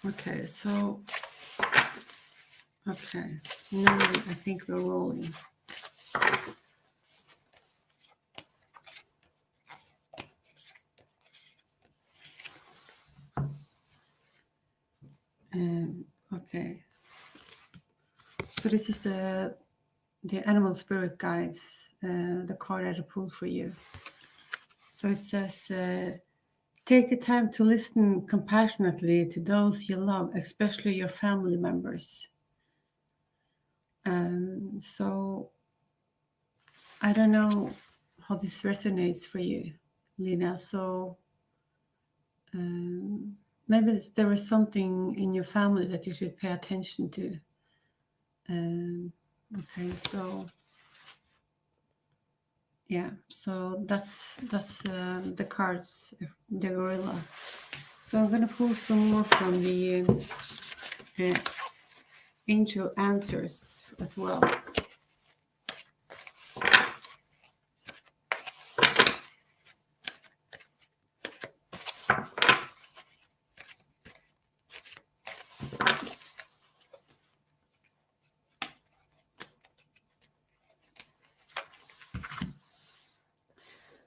Okay, so, okay, now I think we're rolling. Okay, so this is the animal spirit guides, the card that I pulled for you. So it says, take the time to listen compassionately to those you love, especially your family members. So I don't know how this resonates for you, Lena. So maybe there is something in your family that you should pay attention to. Okay, so yeah, so that's the cards, the gorilla. So I'm gonna pull some more from the angel answers as well.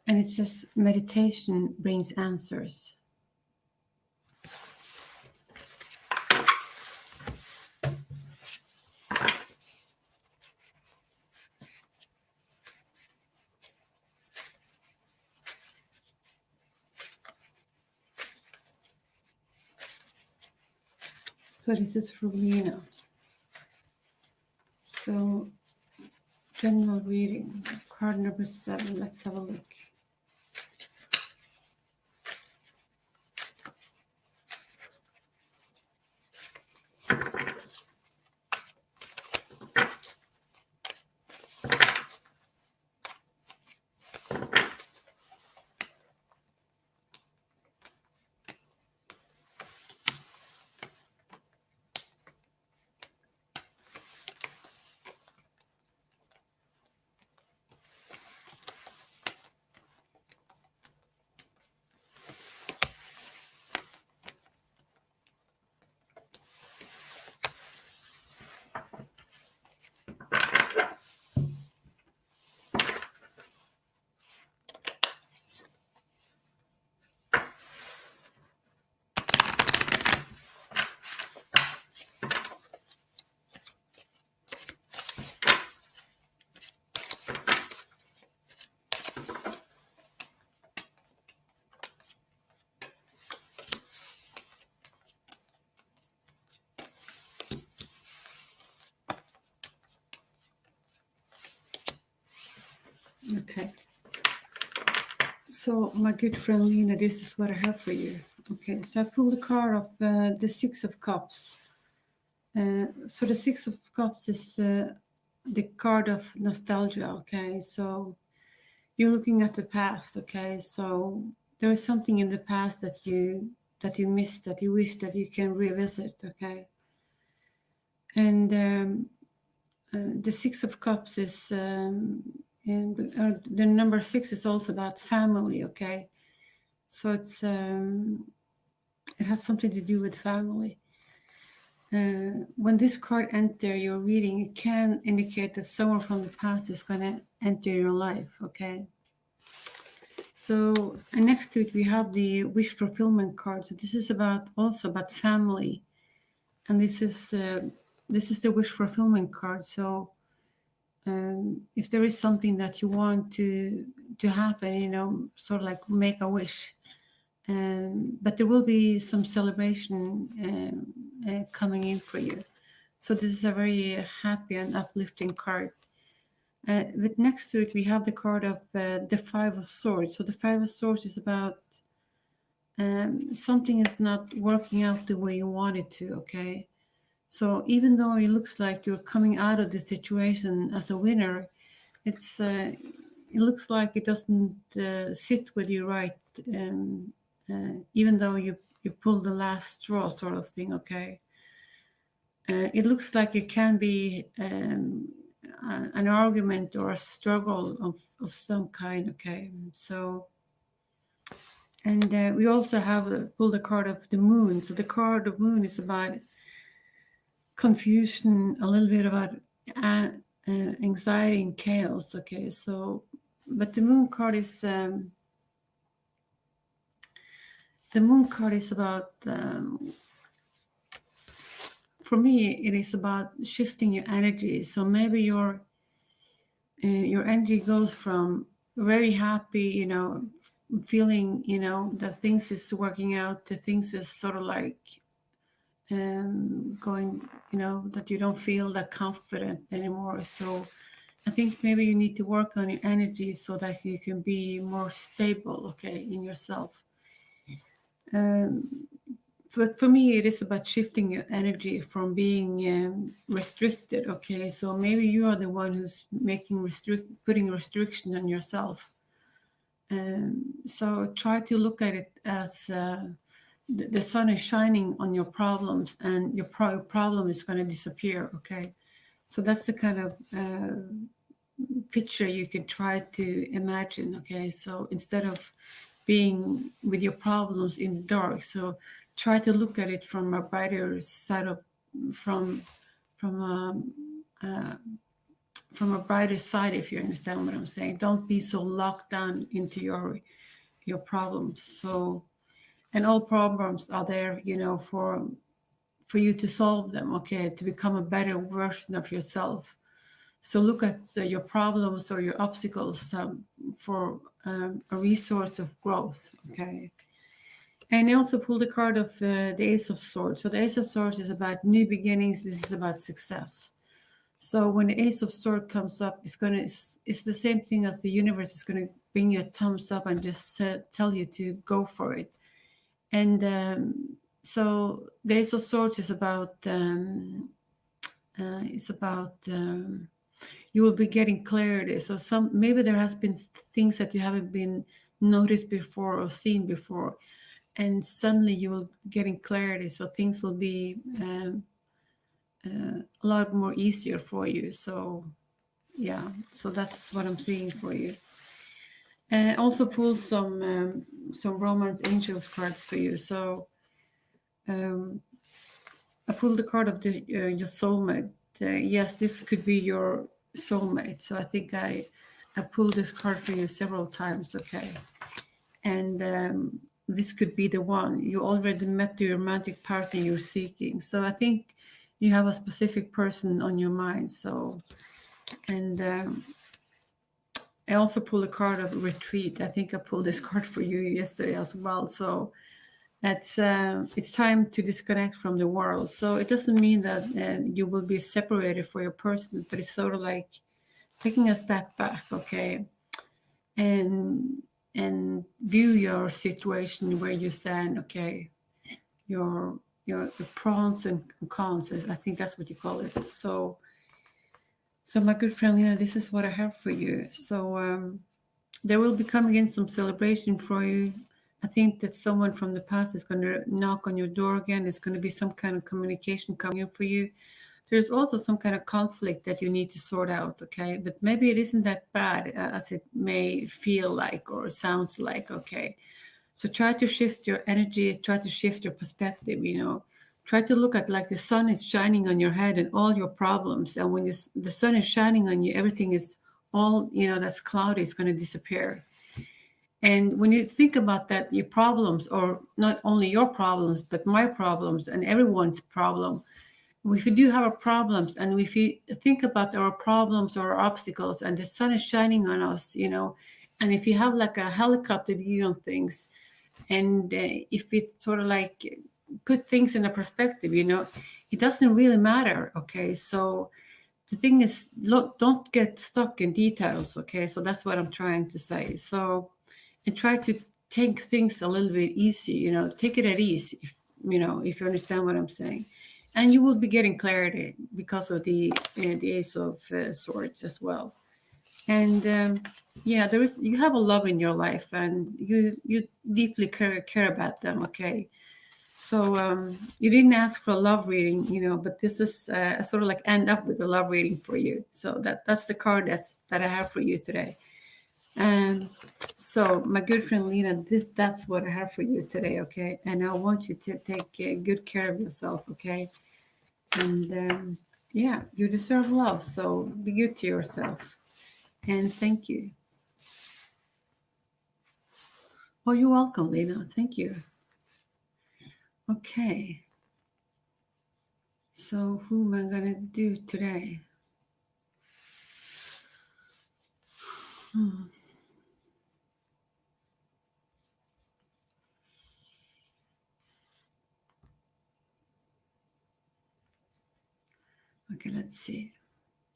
And it says meditation brings answers. So this is from Lena. So general reading, card number 7. Let's have a look. Okay. So my good friend Lena, this is what I have for you. Okay, so I pulled the card of the Six of Cups. So the Six of Cups is the card of nostalgia. Okay, so you're looking at the past. Okay, so there is something in the past that you missed, that you wish that you can revisit. Okay, and the Six of Cups is and the number 6 is also about family. Okay, so it's it has something to do with family. When this card enter your reading, it can indicate that someone from the past is going to enter your life. Okay, so and next to it we have the wish fulfillment card. So this is also about family, and this is the wish fulfillment card. So if there is something that you want to happen, sort of like make a wish. But there will be some celebration coming in for you. So this is a very happy and uplifting card. But next to it, we have the card of the Five of Swords. So the Five of Swords is about something is not working out the way you want it to. Okay, so even though it looks like you're coming out of the situation as a winner, it looks like it doesn't sit with you right. Even though you pull the last straw, sort of thing. Okay, it looks like it can be an argument or a struggle of some kind. Okay, so And we also have pulled the card of the moon. So the card of moon is about confusion, a little bit about anxiety and chaos. Okay, so but the moon card is about for me it is about shifting your energy. So maybe your energy goes from very happy, feeling, that things is working out, to things is sort of like going, that you don't feel that confident anymore. So I think maybe you need to work on your energy so that you can be more stable, okay, in yourself. But for me, it is about shifting your energy from being restricted, okay? So maybe you are the one who's putting restriction on yourself. So try to look at it as the sun is shining on your problems, and your problem is going to disappear, okay? So that's the kind of picture you can try to imagine, okay? So instead of being with your problems in the dark, so try to look at it from a brighter side of from a brighter side, if you understand what I'm saying. Don't be so locked down into your problems. So, and all problems are there, for you to solve them, okay, to become a better version of yourself. So look at your problems or your obstacles for a resource of growth, okay. And I also pulled the card of the Ace of Swords. So the Ace of Swords is about new beginnings. This is about success. So when the Ace of Swords comes up, it's the same thing as the universe is gonna bring you a thumbs up and just tell you to go for it. And so the Ace of Swords is about you will be getting clarity. So maybe there has been things that you haven't been noticed before or seen before, and suddenly you will getting clarity. So things will be a lot more easier for you. So yeah, so that's what I'm seeing for you. Also pulled some romance angels cards for you. So I pulled the card of your soulmate. Yes, this could be your soulmate. So I think I pulled this card for you several times. Okay, and this could be the one. You already met the romantic partner you're seeking. So I think you have a specific person on your mind. So, and I also pulled a card of retreat. I think I pulled this card for you yesterday as well. So it's time to disconnect from the world. So it doesn't mean that you will be separated for your person, but it's sort of like taking a step back, okay, and view your situation where you stand, okay, your pros and cons. I think that's what you call it. So my good friend Lena, this is what I have for you. So there will be coming in some celebration for you. I think that someone from the past is going to knock on your door again. There's going to be some kind of communication coming in for you. There's also some kind of conflict that you need to sort out, okay? But maybe it isn't that bad as it may feel like or sounds like, okay? So try to shift your energy, try to shift your perspective, Try to look at like the sun is shining on your head and all your problems. And when the sun is shining on you, everything is all, that's cloudy is going to disappear. And when you think about that, your problems, or not only your problems, but my problems and everyone's problem, if we do have our problems and if we think about our problems or our obstacles and the sun is shining on us, and if you have like a helicopter view on things, and if it's sort of like put things in a perspective, it doesn't really matter, okay? So the thing is, look, don't get stuck in details, okay? So that's what I'm trying to say. So, and try to take things a little bit easy, take it at ease, if you understand what I'm saying. And you will be getting clarity because of the Ace of Swords as well. And yeah, you have a love in your life, and you deeply care about them, okay? So you didn't ask for a love reading, but this is sort of like end up with a love reading for you. So that's the card that I have for you today. And so, my good friend Lena, that's what I have for you today, okay? And I want you to take good care of yourself, okay? And yeah, you deserve love, so be good to yourself. And thank you. Oh, you're welcome, Lena. Thank you. Okay. So, who am I going to do today? Okay, let's see.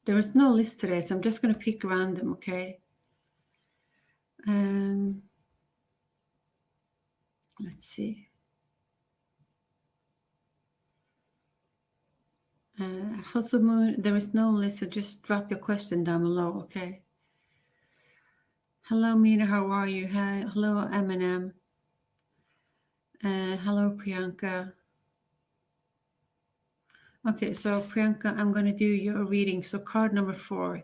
There is no list today, so I'm just going to pick random, okay? Let's see. Full Moon, there is no list, so just drop your question down below, okay? Hello, Mina, how are you? Hi, hello, Eminem. Hello, Priyanka. Okay, so Priyanka, I'm going to do your reading. So card number 4.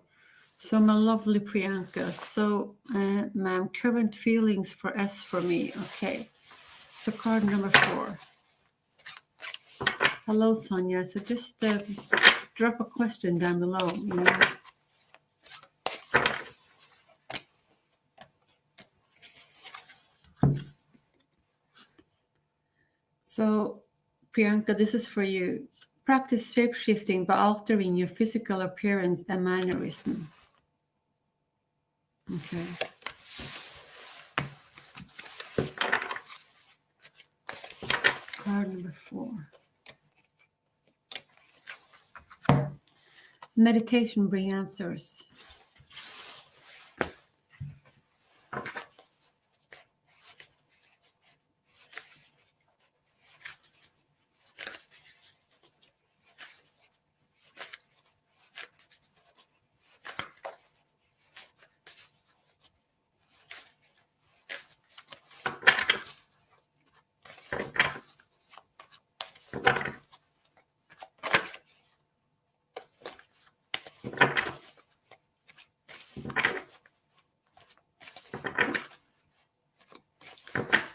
So my lovely Priyanka, so ma'am, current feelings for S for me, okay. So card number 4. Hello, Sonia. So just drop a question down below, you know. So, Priyanka, this is for you. Practice shape-shifting by altering your physical appearance and mannerism. Okay. Card number 4. Meditation bring answers.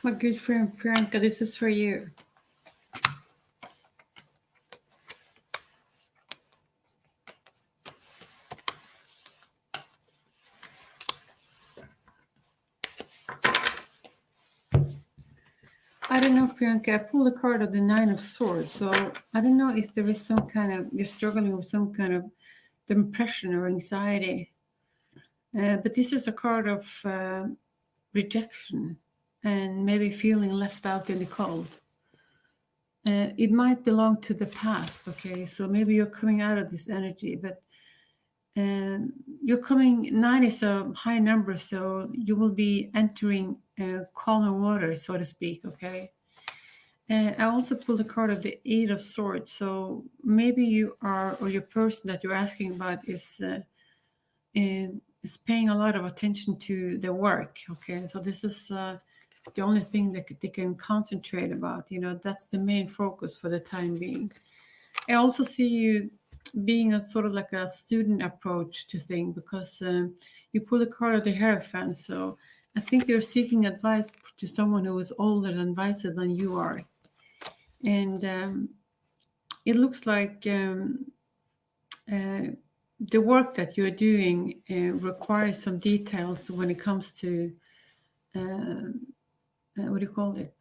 My good friend Priyanka, this is for you. I don't know, Priyanka, I pulled a card of the 9 of Swords, so I don't know if there is some kind of, you're struggling with some kind of depression or anxiety. But this is a card of rejection and maybe feeling left out in the cold. It might belong to the past, okay? So maybe you're coming out of this energy, but you're coming, 9 is a high number, so you will be entering calmer water, so to speak, okay? I also pulled a card of the 8 of Swords, so maybe you are, or your person that you're asking about is paying a lot of attention to their work, okay? So this is the only thing that they can concentrate about, you know, that's the main focus for the time being. I also see you being a sort of like a student approach to things, because you pull a card of the Hierophant, so I think you're seeking advice to someone who is older and wiser than you are. And it looks like the work that you're doing requires some details when it comes to what do you call it?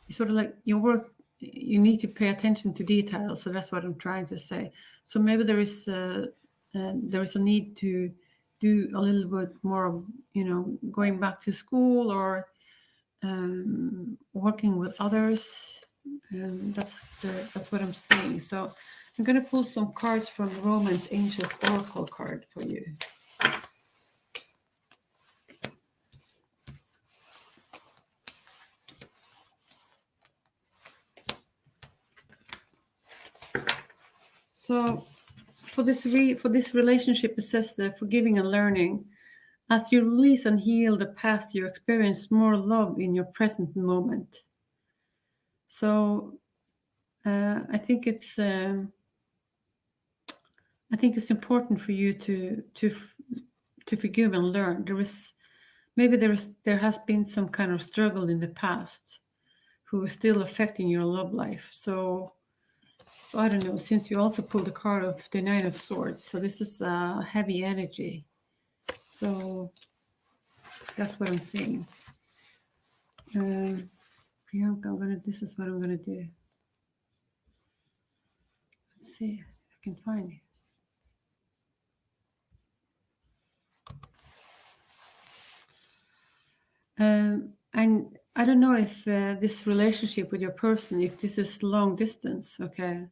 Sort of like your work, you need to pay attention to details. So that's what I'm trying to say. So maybe there is a need to do a little bit more of, you know, going back to school or working with others. That's what I'm saying. So I'm going to pull some cards from the Romance Angels Oracle card for you. So for this relationship, it says the forgiving and learning. As you release and heal the past, you experience more love in your present moment. So I think it's important for you to to forgive and learn. There has been some kind of struggle in the past who is still affecting your love life. So I don't know, since you also pulled the card of the Nine of Swords, so this is heavy energy. So that's what I'm seeing. Priyanka, this is what I'm gonna do. Let's see if I can find you. And I don't know if this relationship with your person, if this is long distance, okay?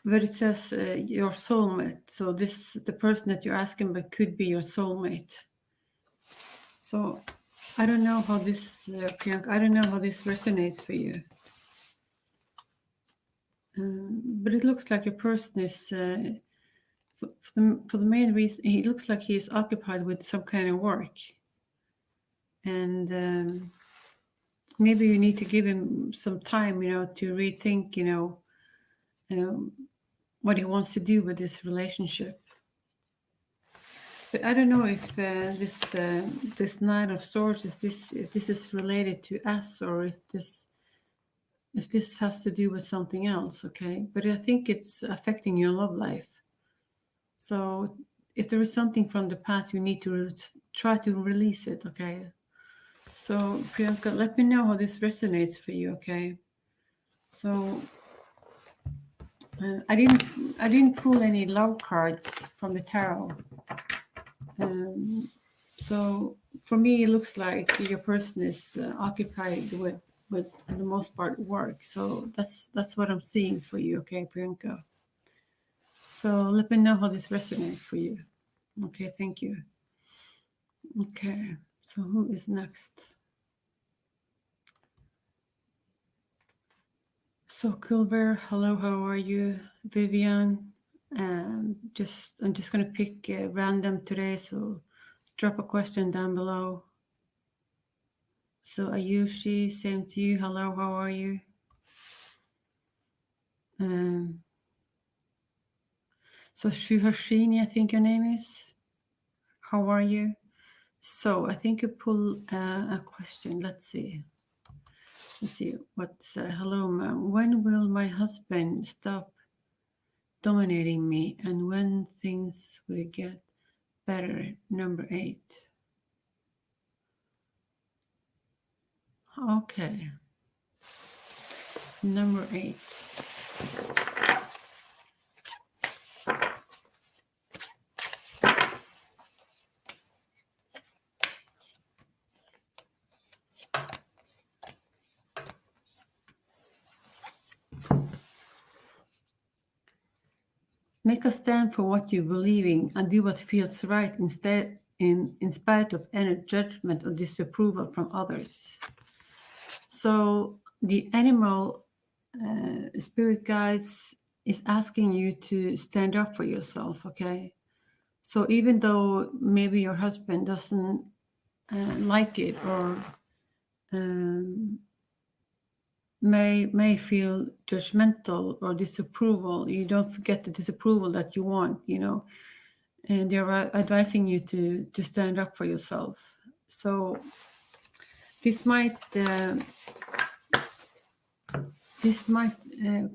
But it says your soulmate. So the person that you're asking about could be your soulmate. So I don't know how this, Priyanka, I don't know how this resonates for you. But it looks like your person is, for the main reason, he looks like he is occupied with some kind of work. And maybe you need to give him some time, to rethink, what he wants to do with this relationship. But I don't know if this Nine of Swords if this is related to us, or if this has to do with something else, okay? But I think it's affecting your love life. So if there is something from the past, you need to try to release it, okay? So Priyanka, let me know how this resonates for you, okay? So I didn't pull any love cards from the tarot. So for me, it looks like your person is occupied with for the most part work. So that's what I'm seeing for you, okay, Priyanka? So let me know how this resonates for you. Okay, thank you. Okay, so who is next? So Culver, hello, how are you? Vivian, I'm just gonna pick random today, so drop a question down below. So Ayushi, same to you. Hello, how are you? So Shuhashini, I think your name is. How are you? So I think you pull a question. Let's see. What's hello, ma'am. When will my husband stop dominating me, and when things will get better? Number 8. Okay. Number 8. Make a stand for what you believe in and do what feels right instead, in spite of any judgment or disapproval from others. So the animal spirit guides is asking you to stand up for yourself, okay? So even though maybe your husband doesn't like it, or may feel judgmental or disapproval, you don't get the disapproval that you want, and they're advising you to stand up for yourself. So this might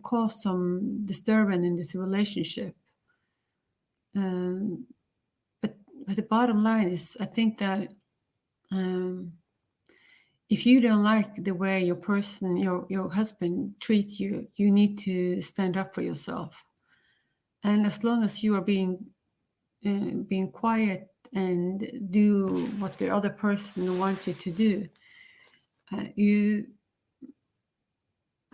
cause some disturbance in this relationship. But the bottom line is, I think that if you don't like the way your husband treats you, you need to stand up for yourself. And as long as you are being quiet and do what the other person wants you to do,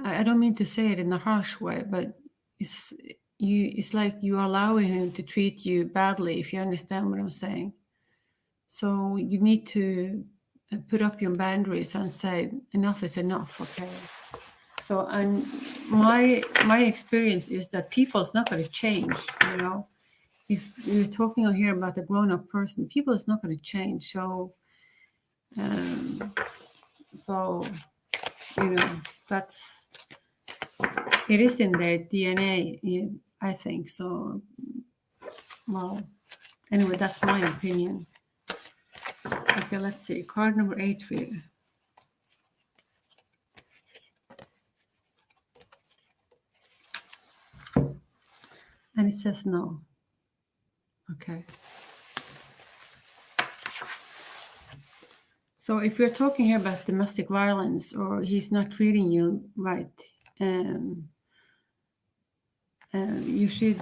I don't mean to say it in a harsh way, but it's like you're allowing him to treat you badly, if you understand what I'm saying. So you need to put up your boundaries and say enough is enough, okay? So, and my experience is that people's not going to change, If you're talking here about a grown-up person, people is not going to change. So, it is in their DNA, I think. So Well, anyway, that's my opinion. Okay, let's see. Card number 8 for you. And it says no. Okay. So if we're talking here about domestic violence, or he's not treating you right, you should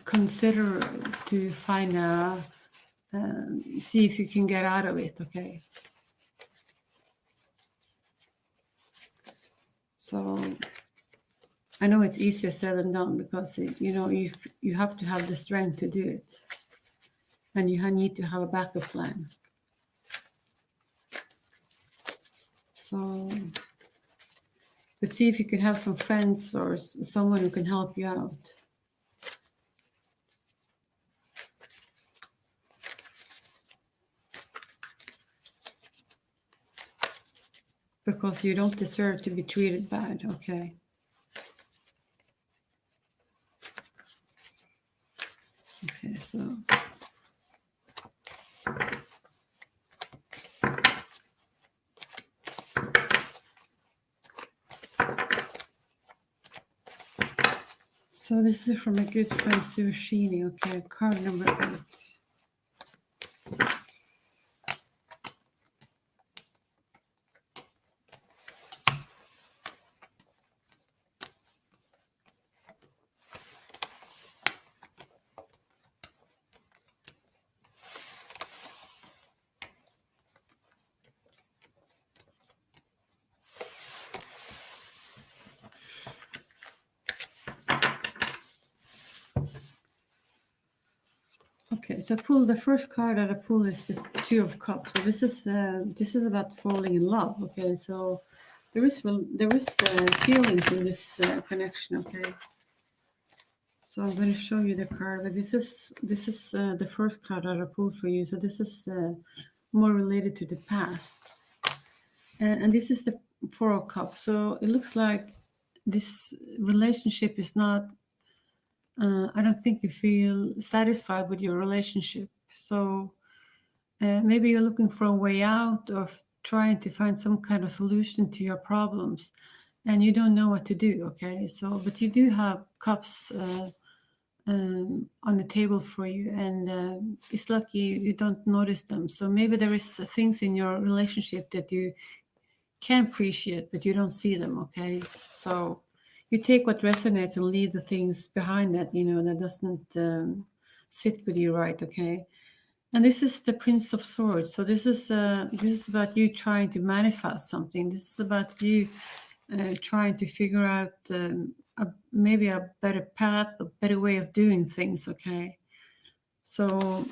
consider to find a, see if you can get out of it, okay? So I know it's easier said than done, because you have to have the strength to do it, and you need to have a backup plan. So, but see if you can have some friends or someone who can help you out. Because you don't deserve to be treated bad, okay? Okay, so this is from a good friend, Sushini. Okay, card number 8. Okay, so the first card that I pull is the 2 of Cups. So this is about falling in love. Okay, so there is feelings in this connection. Okay, so I'm going to show you the card, but this is the first card that I pulled for you. So this is more related to the past, and this is the 4 of Cups. So it looks like this relationship is not. I don't think you feel satisfied with your relationship. So maybe you're looking for a way out, or trying to find some kind of solution to your problems, and you don't know what to do. Okay, so but you do have cups on the table for you, and it's like you don't notice them. So maybe there is things in your relationship that you can appreciate, but you don't see them. Okay, so you take what resonates and leave the things behind that that doesn't sit with you, right? Okay, and this is the Prince of Swords. So this is about you trying to manifest something. This is about you trying to figure out maybe a better path, a better way of doing things. Okay, so.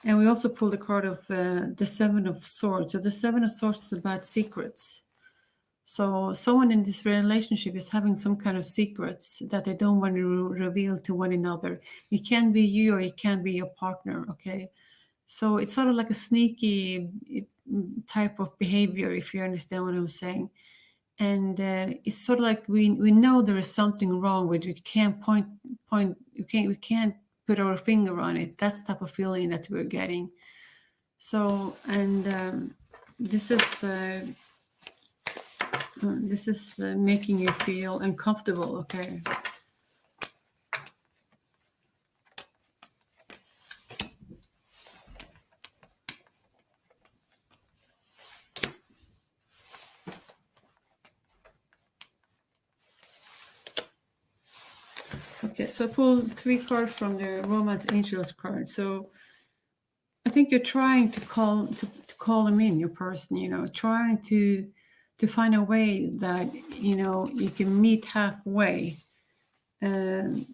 And we also pulled the card of the 7 of Swords. So the 7 of Swords is about secrets. So someone in this relationship is having some kind of secrets that they don't want to reveal to one another. It can be you, or it can be your partner, okay? So it's sort of like a sneaky type of behavior, if you understand what I'm saying. And it's sort of like we know there is something wrong with it. We can't we can't put our finger on it. That's the type of feeling that we're getting. So, and this is making you feel uncomfortable, okay? Okay, so I pulled 3 cards from the Romance Angels card. So I think you're trying to call them in, your person, trying to find a way that, you can meet halfway, and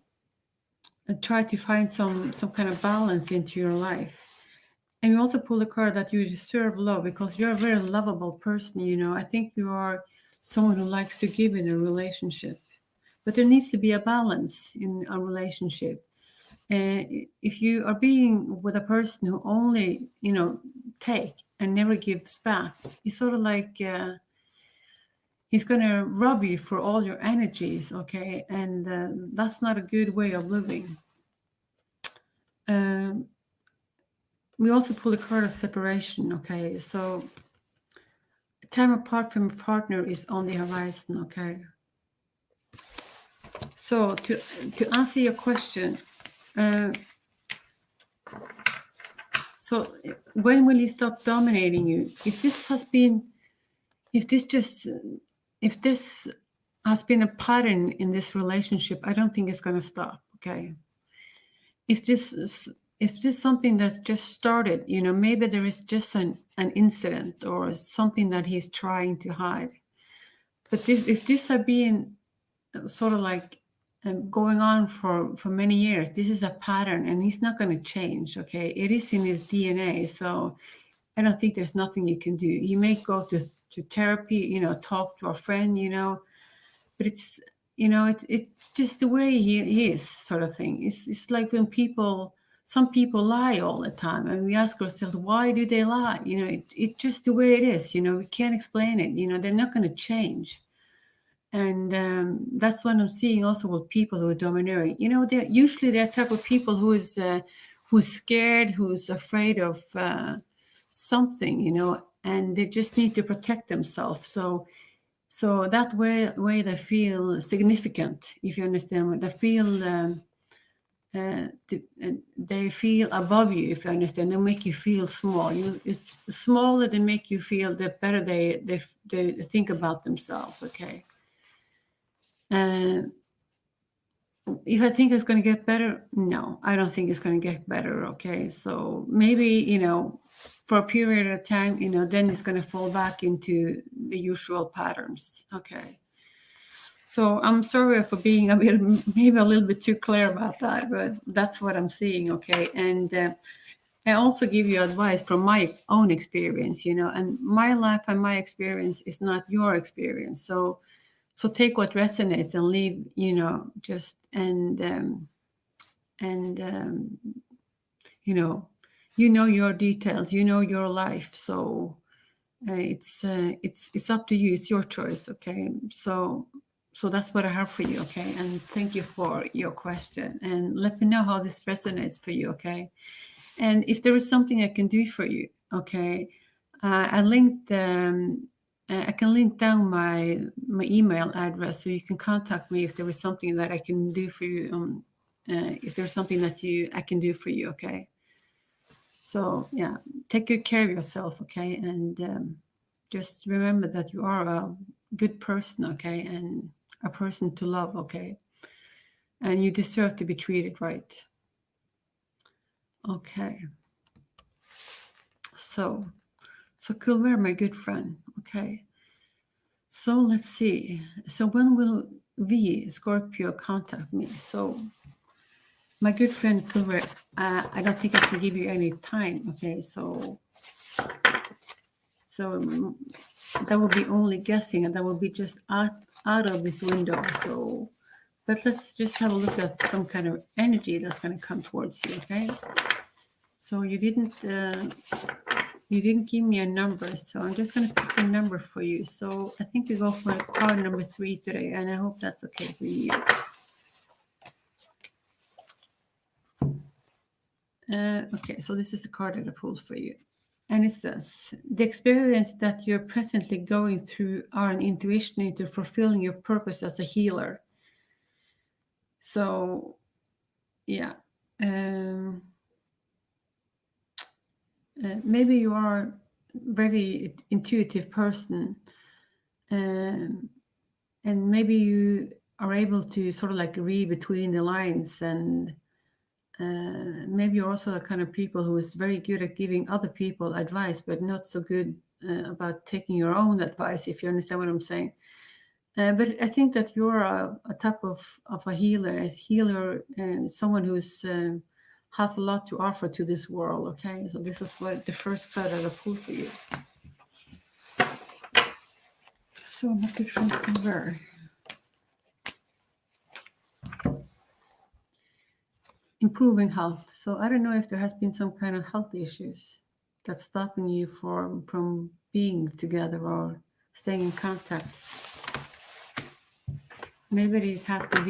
try to find some kind of balance into your life. And you also pull the card that you deserve love, because you're a very lovable person. I think you are someone who likes to give in a relationship, but there needs to be a balance in a relationship. And if you are being with a person who only, take and never gives back, it's sort of like he's going to rob you for all your energies, okay? And that's not a good way of living. we also pull a card of separation. Okay, so time apart from a partner is on the horizon. Okay, so to answer your question, so when will he stop dominating you? If this has been a pattern in this relationship, I don't think it's going to stop. Okay, if this is something that's just started, maybe there is just an incident or something that he's trying to hide. But if this has been sort of like going on for many years, this is a pattern, and he's not going to change. Okay, it is in his DNA, so I don't think there's nothing you can do. He may go to therapy, talk to a friend, but it's it's just the way he is, sort of thing. It's like when some people lie all the time, and we ask ourselves, why do they lie? It's just the way it is. We can't explain it. They're not going to change. And that's what I'm seeing also with people who are domineering. They're usually that type of people who's scared, who's afraid of something, and they just need to protect themselves. So that way they feel significant, if you understand. They feel above you, if you understand. They make you feel small. The smaller they make you feel, the better they think about themselves. Okay. If I think it's going to get better, no, I don't think it's going to get better. Okay, so maybe for a period of time, then it's going to fall back into the usual patterns. Okay, so I'm sorry for being maybe a little bit too clear about that, but that's what I'm seeing. Okay, and I also give you advice from my own experience, and my life and my experience is not your experience. So take what resonates and leave, just your details, your life. So it's up to you. It's your choice. Okay. So that's what I have for you. Okay. And thank you for your question, and let me know how this resonates for you. Okay. And if there is something I can do for you. Okay. I can link down my email address, so you can contact me if there is something that I can do for you. If there's something that I can do for you, okay? So yeah, take good care of yourself, okay? And just remember that you are a good person, okay? And a person to love, okay? And you deserve to be treated right. Okay. So Kulver, my good friend, okay? So let's see. So when will Scorpio contact me? So my good friend Kulver, I don't think I can give you any time. Okay, so that would be only guessing, and that would be just out of this window. So, but let's just have a look at some kind of energy that's going to come towards you. Okay. So you didn't give me a number, so I'm just going to pick a number for you. So I think we go for card number 3 today, and I hope that's okay for you. Okay, so this is the card that I pulled for you. And it says, the experience that you're presently going through are an intuition into fulfilling your purpose as a healer. So, yeah. Maybe you are a very intuitive person, and maybe you are able to sort of like read between the lines, and maybe you're also the kind of people who is very good at giving other people advice, but not so good about taking your own advice, if you understand what I'm saying. But I think that you're a type of a healer, and someone who's has a lot to offer to this world. Okay, so this is what the first card that I pulled for you. So I'm not from where. Improving health. So I don't know if there has been some kind of health issues that's stopping you from being together or staying in contact. Maybe it has to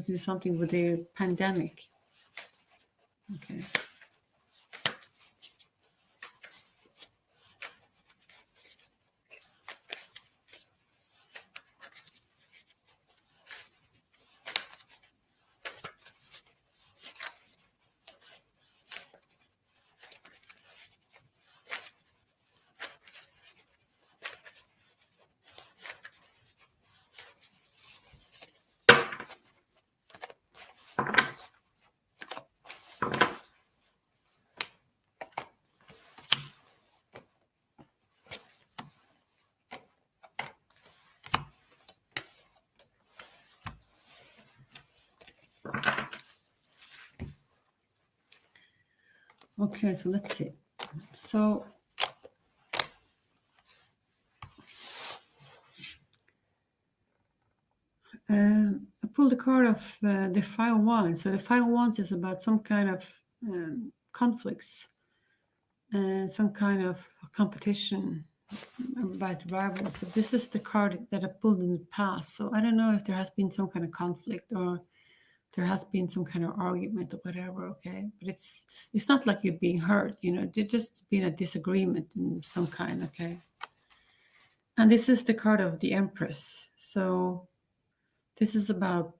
do something with the pandemic. Okay. Okay, so let's see. So I pulled the card of the Five of Wands. So the Five of Wands is about some kind of conflicts, some kind of competition, about rivals. So this is the card that I pulled in the past. So I don't know if there has been some kind of conflict or there has been some kind of argument or whatever. Okay, but it's not like you're being hurt. You know, there's just been a disagreement in some kind. Okay, and this is the card of the Empress. So this is about.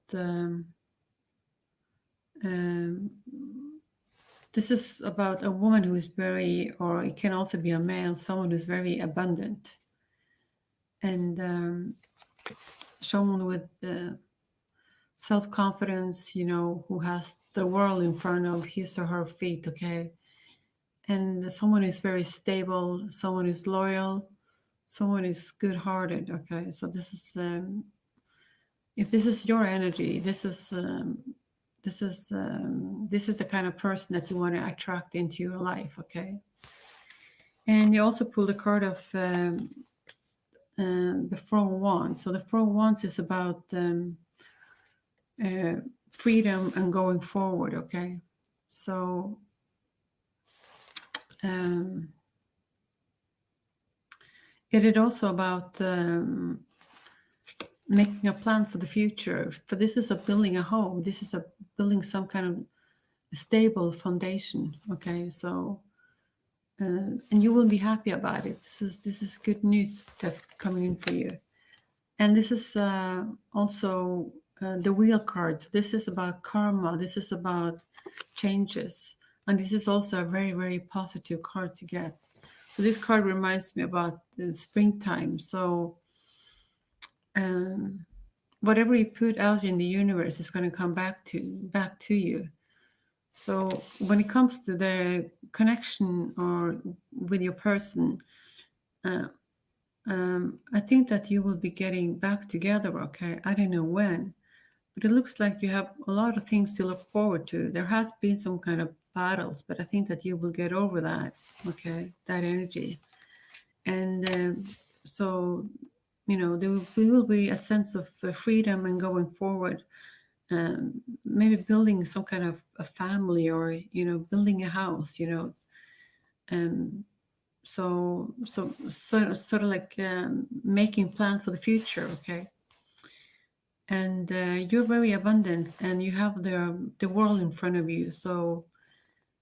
This is about a woman who is very, or it can also be a male, someone who's very abundant, and someone with self-confidence, you know, who has the world in front of his or her feet. Okay, and someone who's very stable, someone who's loyal, someone who's good-hearted. Okay, so this is if this is your energy, this is the kind of person that you want to attract into your life. Okay, and you also pull the card of the Four of Wands. So the Four of Wands is about freedom and going forward. Okay, so it is also about making a plan for the future. For this is a building a home. This is a building some kind of stable foundation. Okay, so and you will be happy about it. This is good news that's coming in for you. And this is also the wheel cards. This is about karma. This is about changes, and this is also a very, very positive card to get. So this card reminds me about the springtime. So whatever you put out in the universe is going to come back to you. So when it comes to the connection or with your person, I think that you will be getting back together. Okay, I don't know when, but it looks like you have a lot of things to look forward to. There has been some kind of battles, but I think that you will get over that. Okay, that energy, and so you know there will be a sense of freedom and going forward. Maybe building some kind of a family, or you know, building a house. You know, sort of like making plan for the future. Okay, and you're very abundant, and you have the world in front of you. So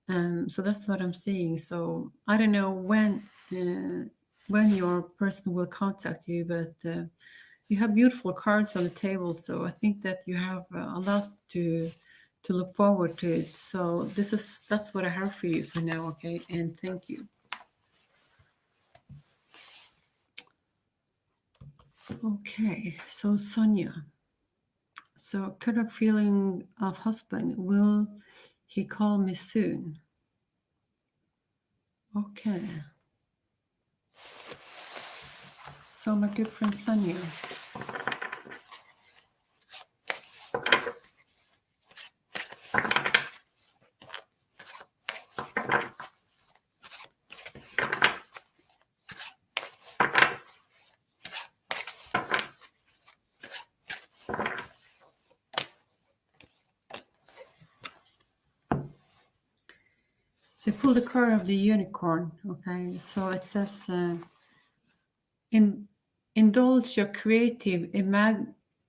so that's what I'm seeing. So I don't know when your person will contact you, but you have beautiful cards on the table. So I think that you have a lot to look forward to. So that's what I have for you for now. Okay, and thank you. Okay, so Sonia. So kind of feeling of husband, will he call me soon? Okay. So my good friend Sonia. So I pulled the card of the unicorn. Okay, so it says, indulge your creative,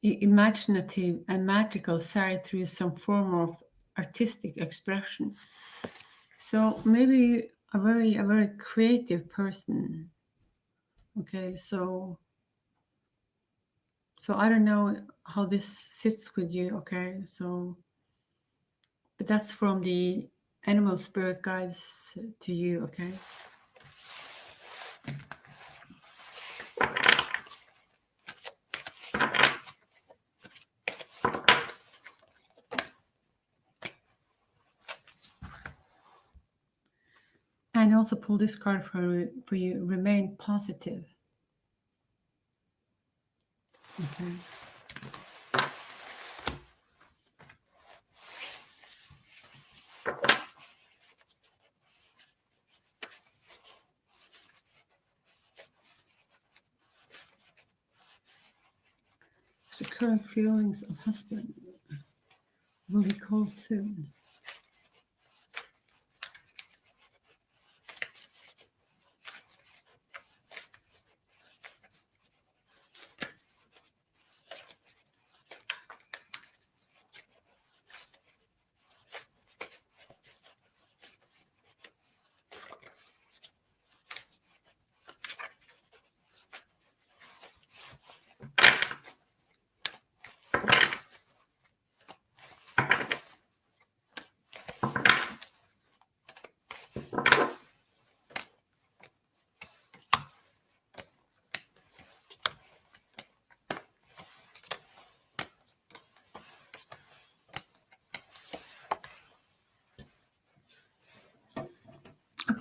imaginative, and magical side through some form of artistic expression. So maybe a very creative person. Okay, so I don't know how this sits with you. Okay, so but that's from the animal spirit guides to you. Okay. And also pull this card for you. Remain positive. Okay. The current feelings of husband will be called soon.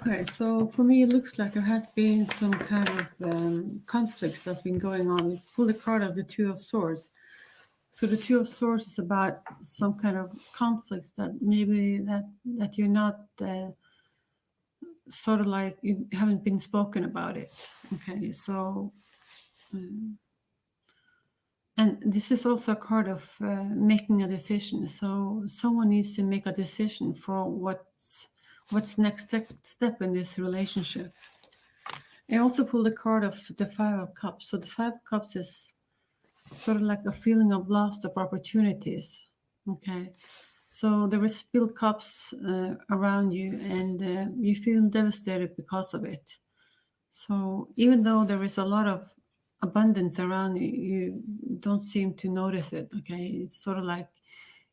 Okay, so for me, it looks like there has been some kind of conflicts that's been going on. We pull the card of the Two of Swords. So the Two of Swords is about some kind of conflicts that maybe that you're not sort of like you haven't been spoken about it. Okay, so and this is also a card of making a decision. So someone needs to make a decision for what's next step in this relationship. I also pulled a card of the Five of Cups. So the Five of Cups is sort of like a feeling of loss of opportunities. Okay, so there is spilled cups around you, and you feel devastated because of it. So even though there is a lot of abundance around you, you don't seem to notice it. Okay, it's sort of like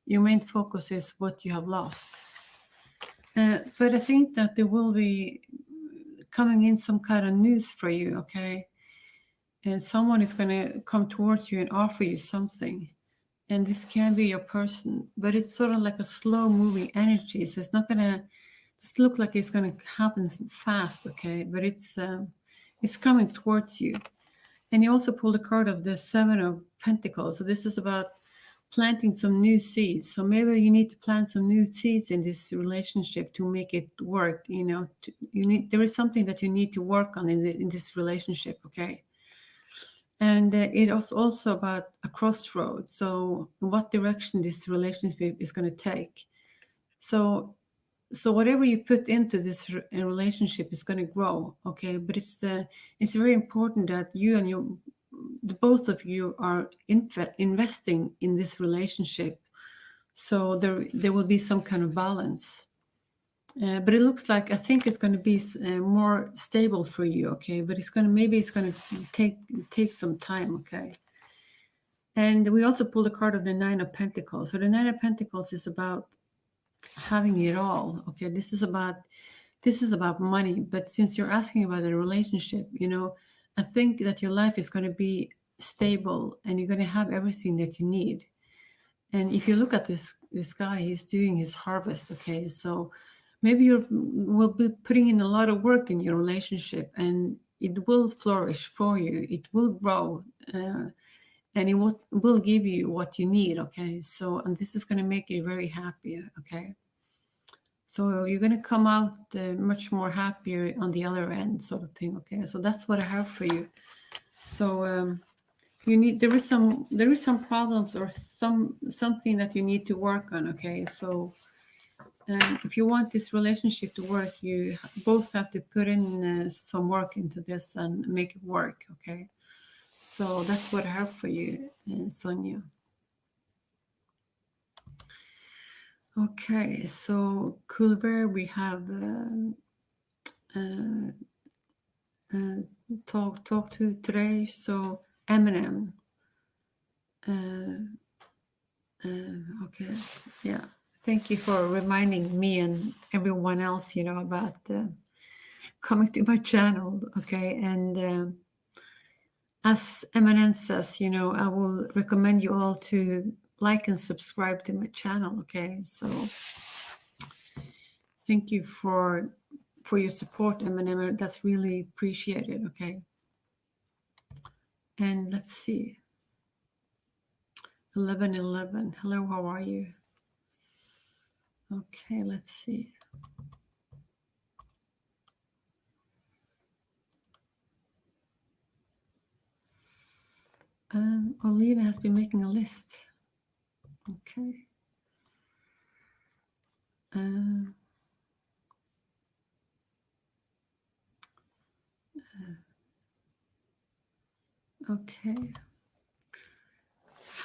your main focus is what you have lost. But I think that there will be coming in some kind of news for you. Okay, and someone is going to come towards you and offer you something. And this can be your person, but it's sort of like a slow moving energy. So it's not going to just look like it's going to happen fast, okay? But it's coming towards you. And you also pulled a card of the Seven of Pentacles. So this is about planting some new seeds. So maybe you need to plant some new seeds in this relationship to make it work. You know, there is something that you need to work on in this relationship, okay? And it was also about a crossroads. So what direction this relationship is going to take. So whatever you put into this relationship is going to grow, okay? But it's very important that you and the both of you are investing in this relationship. So there will be some kind of balance. But it looks like I think it's going to be more stable for you, okay? But it's going to take some time, okay? And we also pulled a card of the Nine of Pentacles. So the Nine of Pentacles is about having it all, okay? This is about money. But since you're asking about a relationship, you know, I think that your life is going to be stable and you're going to have everything that you need. And if you look at this guy, he's doing his harvest, okay? So maybe you will be putting in a lot of work in your relationship and it will flourish for you. It will grow and it will give you what you need, okay? So, and this is going to make you very happy, okay? So you're going to come out much more happier on the other end, sort of thing, okay? So that's what I have for you. So there is some problems or something that you need to work on, okay? So if you want this relationship to work, you both have to put in some work into this and make it work, okay? So that's what I have for you, Sonia. Okay, so Cool Bear, we have talk to today. So Eminem. Okay, yeah. Thank you for reminding me and everyone else, about coming to my channel. Okay, and as Eminem says, I will recommend you all to like and subscribe to my channel. Okay, so thank you for your support, Eminem. That's really appreciated. Okay, and let's see. 1111. Hello, how are you? Okay, let's see. Olena has been making a list. Okay. Okay.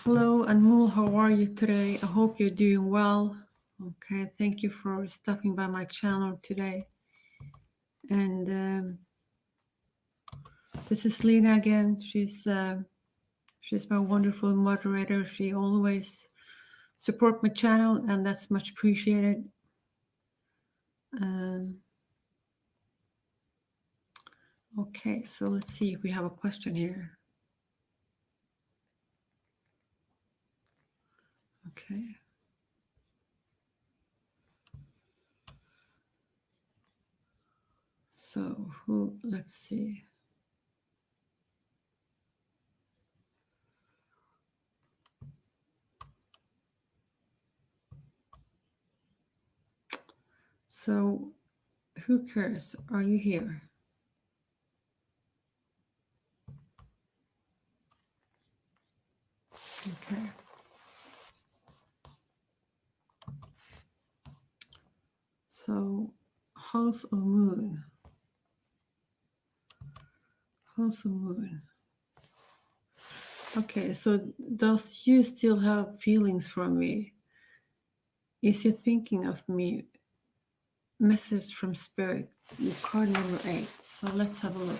Hello, Anmol. How are you today? I hope you're doing well. Okay. Thank you for stopping by my channel today. And this is Lena again. She's my wonderful moderator. She always support my channel, and that's much appreciated. Okay, so let's see if we have a question here. Okay. So let's see. So who cares? Are you here? Okay. So House of Moon. House of Moon. Okay, so does you still have feelings for me? Is he thinking of me? Message from Spirit, card number 8. So let's have a look.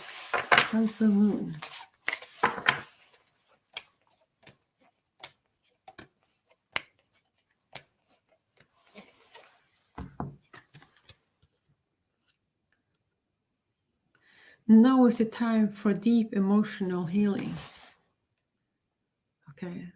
House of Moon. Now is the time for deep emotional healing. Okay.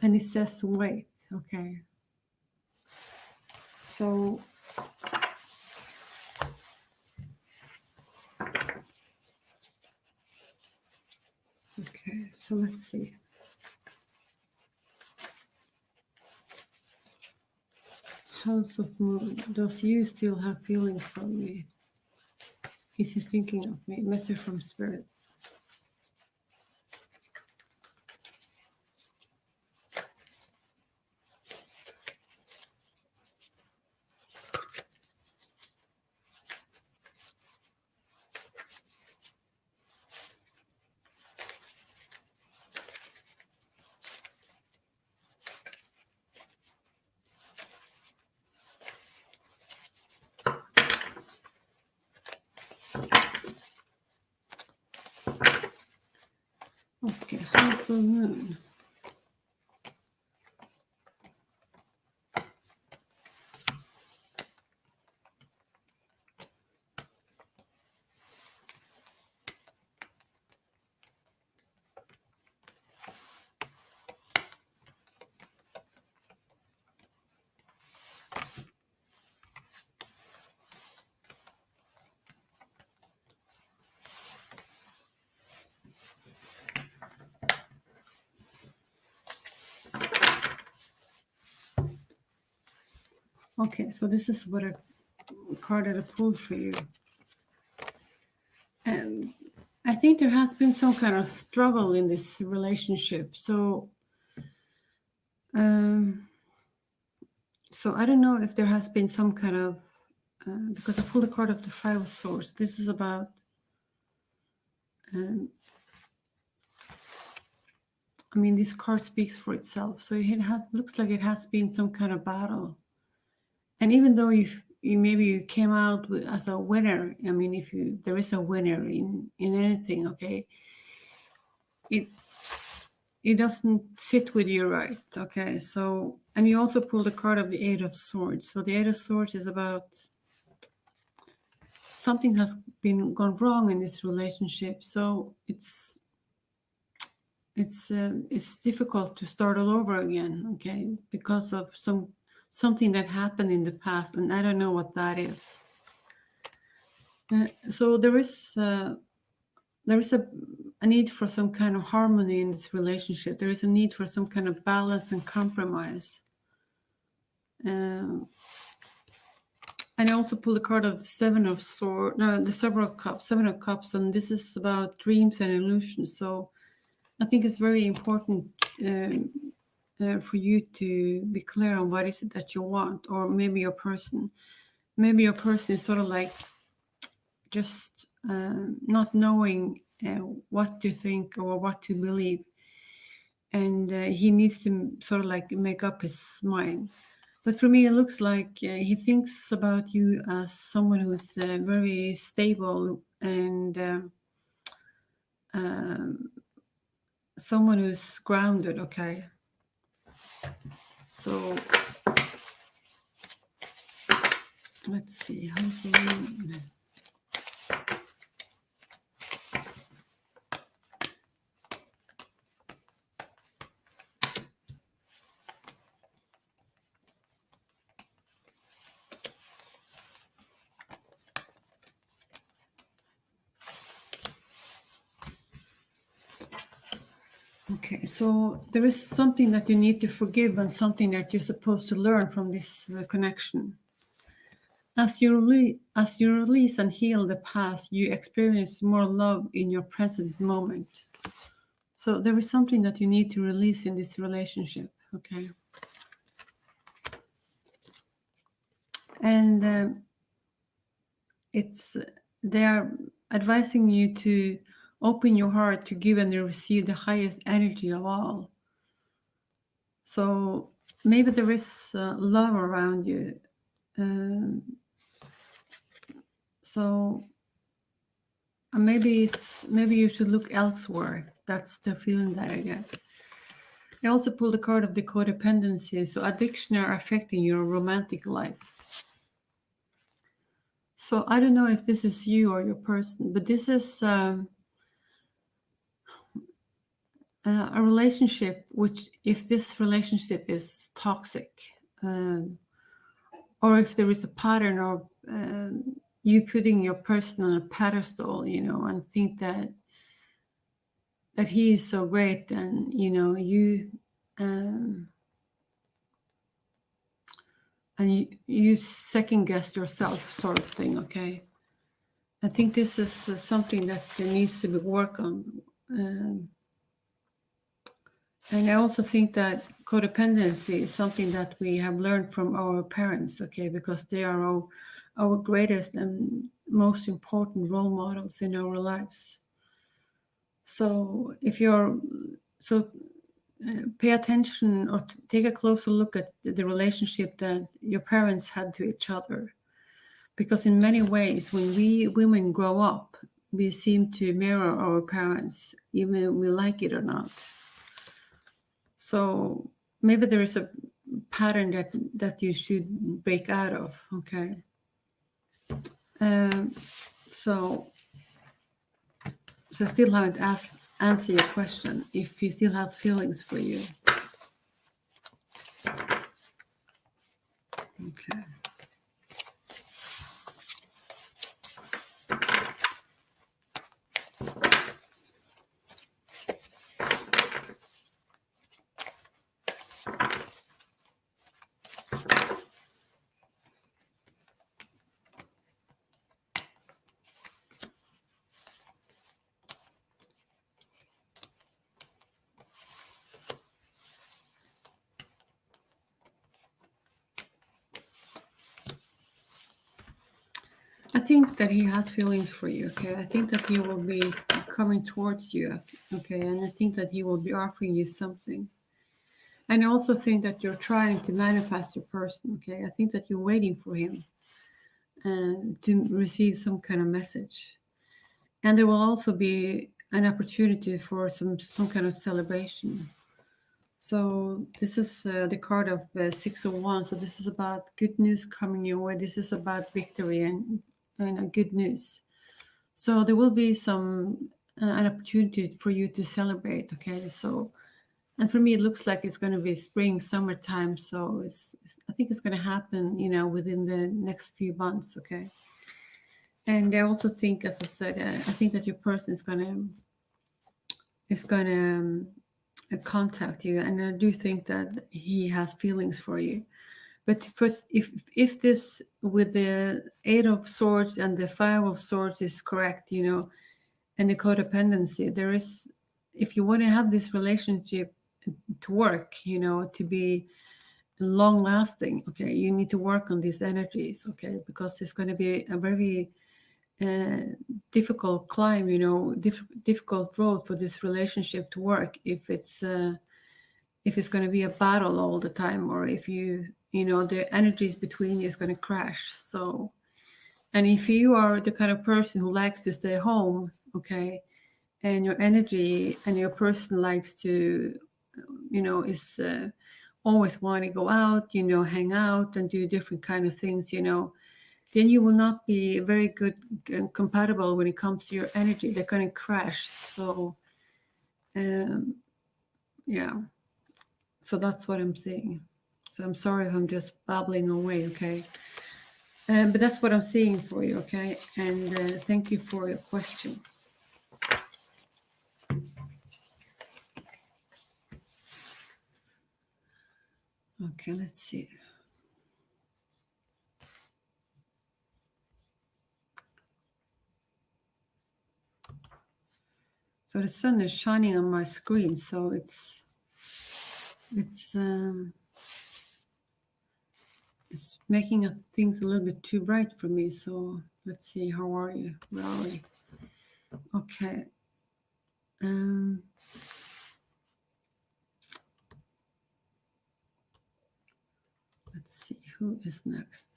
And it says wait. Okay. So okay, so let's see. House of Moon. Does you still have feelings for me? Is he thinking of me? Message from Spirit. Okay, House of Moon. Okay, so this is what a card that I pulled for you. And I think there has been some kind of struggle in this relationship. Um, so I don't know if there has been some kind of because I pulled a card of the Five of Swords. This is about I mean, this card speaks for itself. So it looks like it has been some kind of battle. And even though you came out as a winner, I mean, if there is a winner in anything, okay, it doesn't sit with you right, okay. So, and you also pulled the card of the Eight of Swords. So the Eight of Swords is about something has been gone wrong in this relationship. So it's difficult to start all over again, okay, because of something that happened in the past, and I don't know what that is. So there is a need for some kind of harmony in this relationship. There is a need for some kind of balance and compromise. And I also pulled the card of the Seven of Cups, Seven of Cups, and this is about dreams and illusions. So I think it's very important for you to be clear on what is it that you want, or maybe your person is sort of like just not knowing what to think or what to believe, and he needs to sort of like make up his mind. But for me, it looks like he thinks about you as someone who's very stable and someone who's grounded, okay? So let's see, how's the moon? Okay, so there is something that you need to forgive and something that you're supposed to learn from this connection. As you release and heal the past, you experience more love in your present moment. So there is something that you need to release in this relationship, okay? And they are advising you to open your heart to give and receive the highest energy of all. So maybe there is love around you. So maybe you should look elsewhere. That's the feeling that I get. I also pulled the card of the codependency. So addiction are affecting your romantic life. So I don't know if this is you or your person, but this is a relationship which, if this relationship is toxic, or if there is a pattern of you putting your person on a pedestal, and think that he is so great, and you and you second guess yourself, sort of thing. Okay, I think this is something that needs to be worked on. And I also think that codependency is something that we have learned from our parents, okay, because they are our greatest and most important role models in our lives. So pay attention, or take a closer look at the relationship that your parents had to each other. Because in many ways, when we women grow up, we seem to mirror our parents, even if we like it or not. So maybe there is a pattern that you should break out of, okay? So I still haven't answered your question, if he still has feelings for you. Okay. I think that he has feelings for you, okay? I think that he will be coming towards you, okay? And I think that he will be offering you something. And I also think that you're trying to manifest your person, okay? I think that you're waiting for him to receive some kind of message. And there will also be an opportunity for some kind of celebration. So this is the card of 601. So this is about good news coming your way. This is about victory and good news. So there will be some an opportunity for you to celebrate. Okay, so and for me it looks like it's going to be spring, summertime. So I think it's going to happen, within the next few months. Okay, and I also think, as I said, I think that your person is gonna contact you, and I do think that he has feelings for you. But if this with the Eight of Swords and the Five of Swords is correct, and the codependency, there is, if you want to have this relationship to work, to be long lasting, okay, you need to work on these energies, okay, because it's going to be a very uh, difficult climb, difficult road for this relationship to work if it's going to be a battle all the time, or if the energies between you is going to crash. So, and if you are the kind of person who likes to stay home, okay, and your energy and your person likes to, is always want to go out, hang out and do different kind of things, then you will not be very good and compatible when it comes to your energy. They're going to crash. So, um, yeah. So that's what I'm saying. So I'm sorry if I'm just babbling away, okay? But that's what I'm seeing for you, okay? And thank you for your question. Okay, let's see. So the sun is shining on my screen, so it's making things a little bit too bright for me. So let's see. How are you? Where are we? Okay. Let's see who is next.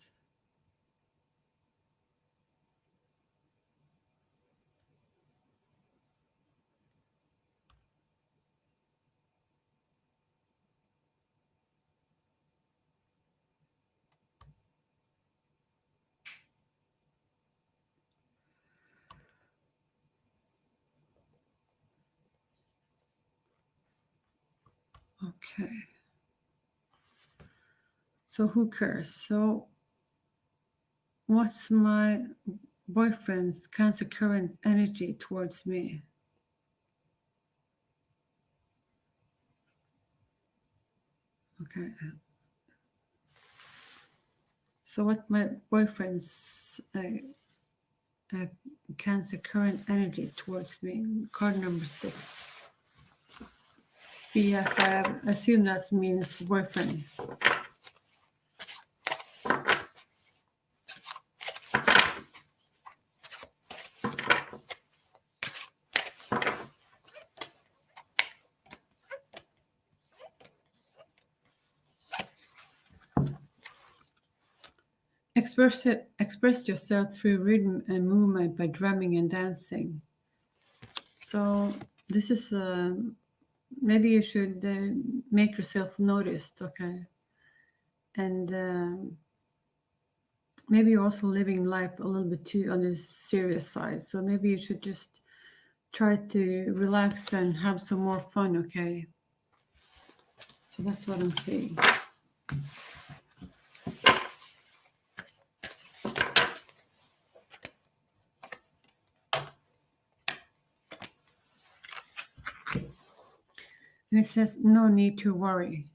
Okay. So who cares? So what's my boyfriend's Cancer current energy towards me? Okay. So what my boyfriend's Cancer current energy towards me? Card number 6. BF, I assume that means boyfriend. Express yourself through rhythm and movement by drumming and dancing. So this is maybe you should make yourself noticed, okay? And maybe you're also living life a little bit too on the serious side. So maybe you should just try to relax and have some more fun, okay? So that's what I'm saying. And it says, no need to worry.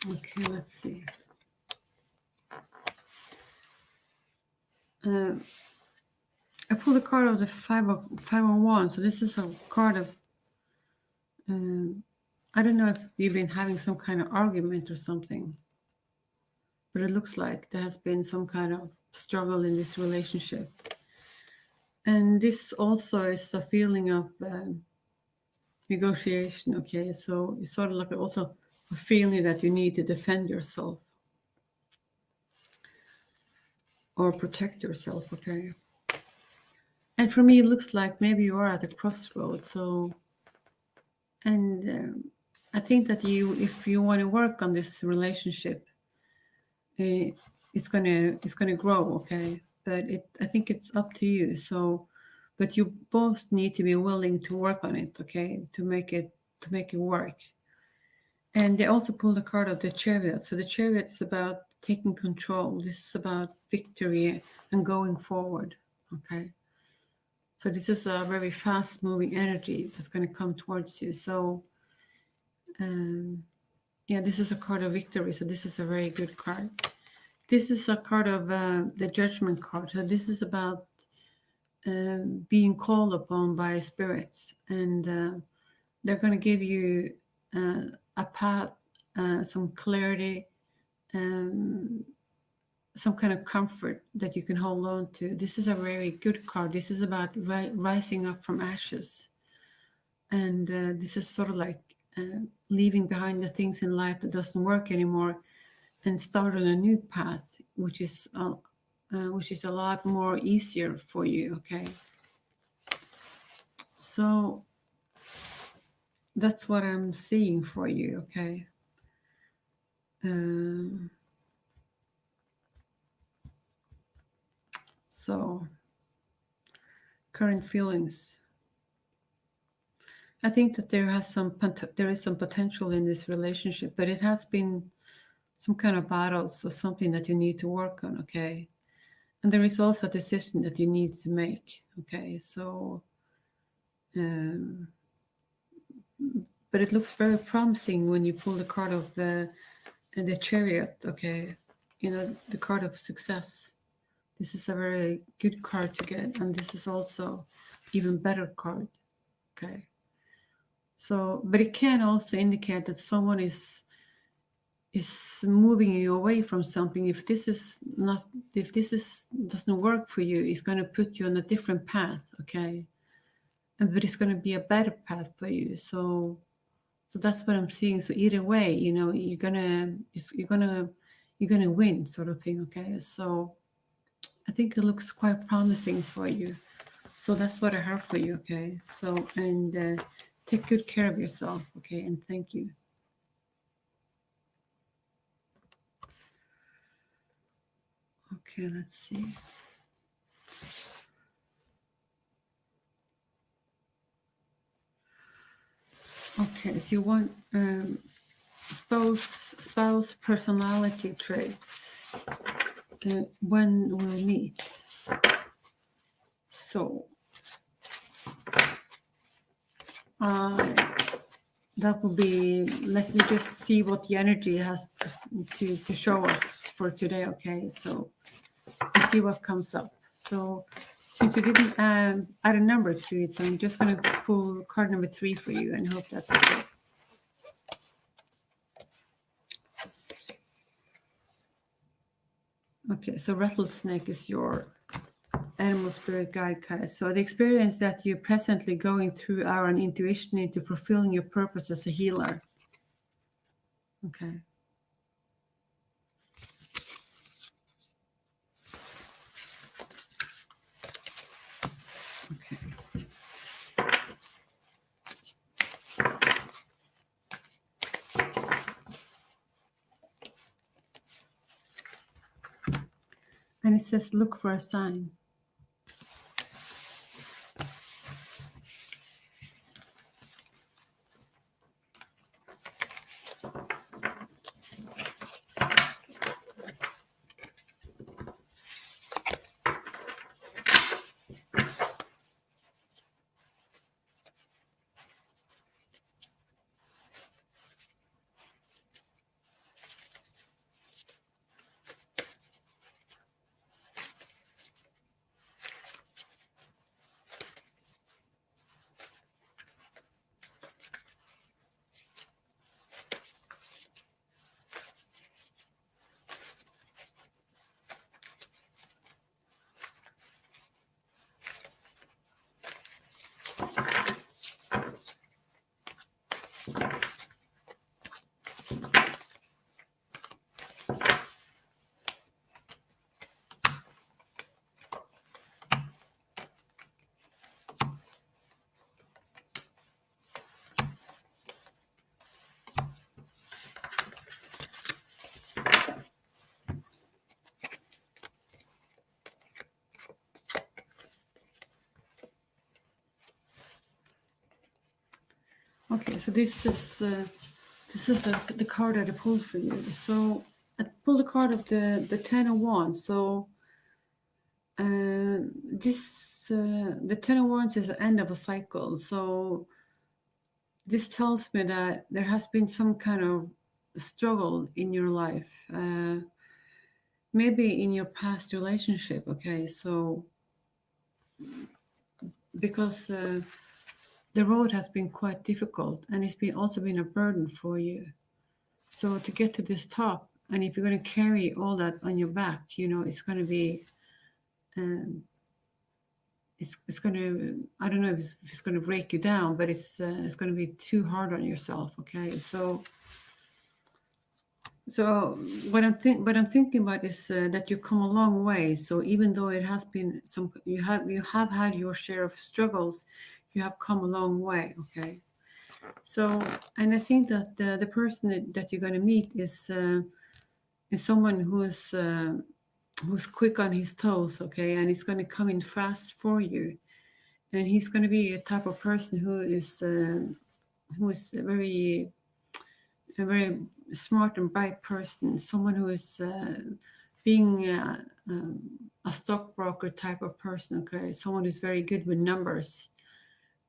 Okay, let's see. I pulled a card of the 501. So this is a card of, I don't know if you've been having some kind of argument or something, but it looks like there has been some kind of struggle in this relationship. And this also is a feeling of negotiation, okay? So it's sort of like also a feeling that you need to defend yourself or protect yourself, okay? And for me, it looks like maybe you are at a crossroads. So, and I think that if you want to work on this relationship, it's gonna grow, okay? But I think it's up to you. So, but you both need to be willing to work on it, okay, to make it work. And they also pulled the card of the Chariot. So the Chariot is about taking control. This is about victory and going forward, okay? So this is a very fast-moving energy that's going to come towards you. So, yeah, this is a card of victory. So this is a very good card. This is a card of the Judgment card. So this is about being called upon by spirits, and they're going to give you a path, some clarity, some kind of comfort that you can hold on to. This is a very good card. This is about rising up from ashes. And this is sort of like leaving behind the things in life that doesn't work anymore and start on a new path, which is a lot more easier for you, okay? So that's what I'm seeing for you, okay? So current feelings. I think that there is some potential in this relationship, but it has been some kind of battles or something that you need to work on, okay? And there is also a decision that you need to make, okay? So, but it looks very promising when you pull the card of the Chariot, okay? You know, the card of success. This is a very good card to get, and this is also even better card, okay? So, but it can also indicate that someone is moving you away from something. If this doesn't work for you, it's going to put you on a different path, okay? But it's going to be a better path for you. So that's what I'm seeing. So either way, you know, you're gonna win, sort of thing, okay? So I think it looks quite promising for you. So that's what I have for you, okay? So, and take good care of yourself, okay? And thank you. Okay, let's see. Okay, so you want spouse personality traits. When we'll meet. So that will be, let me just see what the energy has to show us for today, okay? So and see what comes up. So since you didn't add a number to it, so I'm just going to pull card number 3 for you and hope that's okay. Okay, so rattlesnake is your animal spirit guide, guys. So the experience that you're presently going through are an intuition into fulfilling your purpose as a healer. Okay. Okay. And it says, look for a sign. Okay, so this is the card that I pulled for you. So I pulled a card of the Ten of Wands. So the Ten of Wands is the end of a cycle. So this tells me that there has been some kind of struggle in your life, maybe in your past relationship. Okay, so because the road has been quite difficult and it's been also been a burden for you. So to get to this top, and if you're going to carry all that on your back, it's going to be, it's going to, I don't know if it's going to break you down, but it's going to be too hard on yourself. Okay, so what I'm thinking about is that you come a long way. So even though it has been you have had your share of struggles, you have come a long way. Okay. So, and I think that the person that you're going to meet is someone who's quick on his toes, okay, and he's going to come in fast for you, and he's going to be a type of person who is a very smart and bright person, someone who is being a stockbroker type of person, okay, someone who's very good with numbers.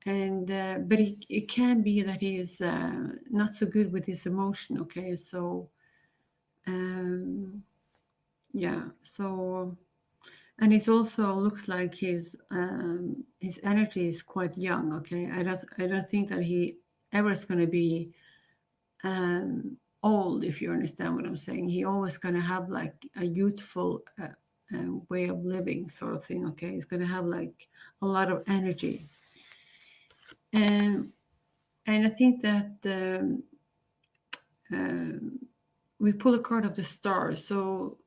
And but it can be that he is not so good with his emotion. Okay, so yeah, so and it also looks like his energy is quite young. Okay, I don't think that he ever is going to be old, if you understand what I'm saying. He always going to have like a youthful way of living, sort of thing. Okay, he's going to have like a lot of energy. And I think that we pull a card of the star. So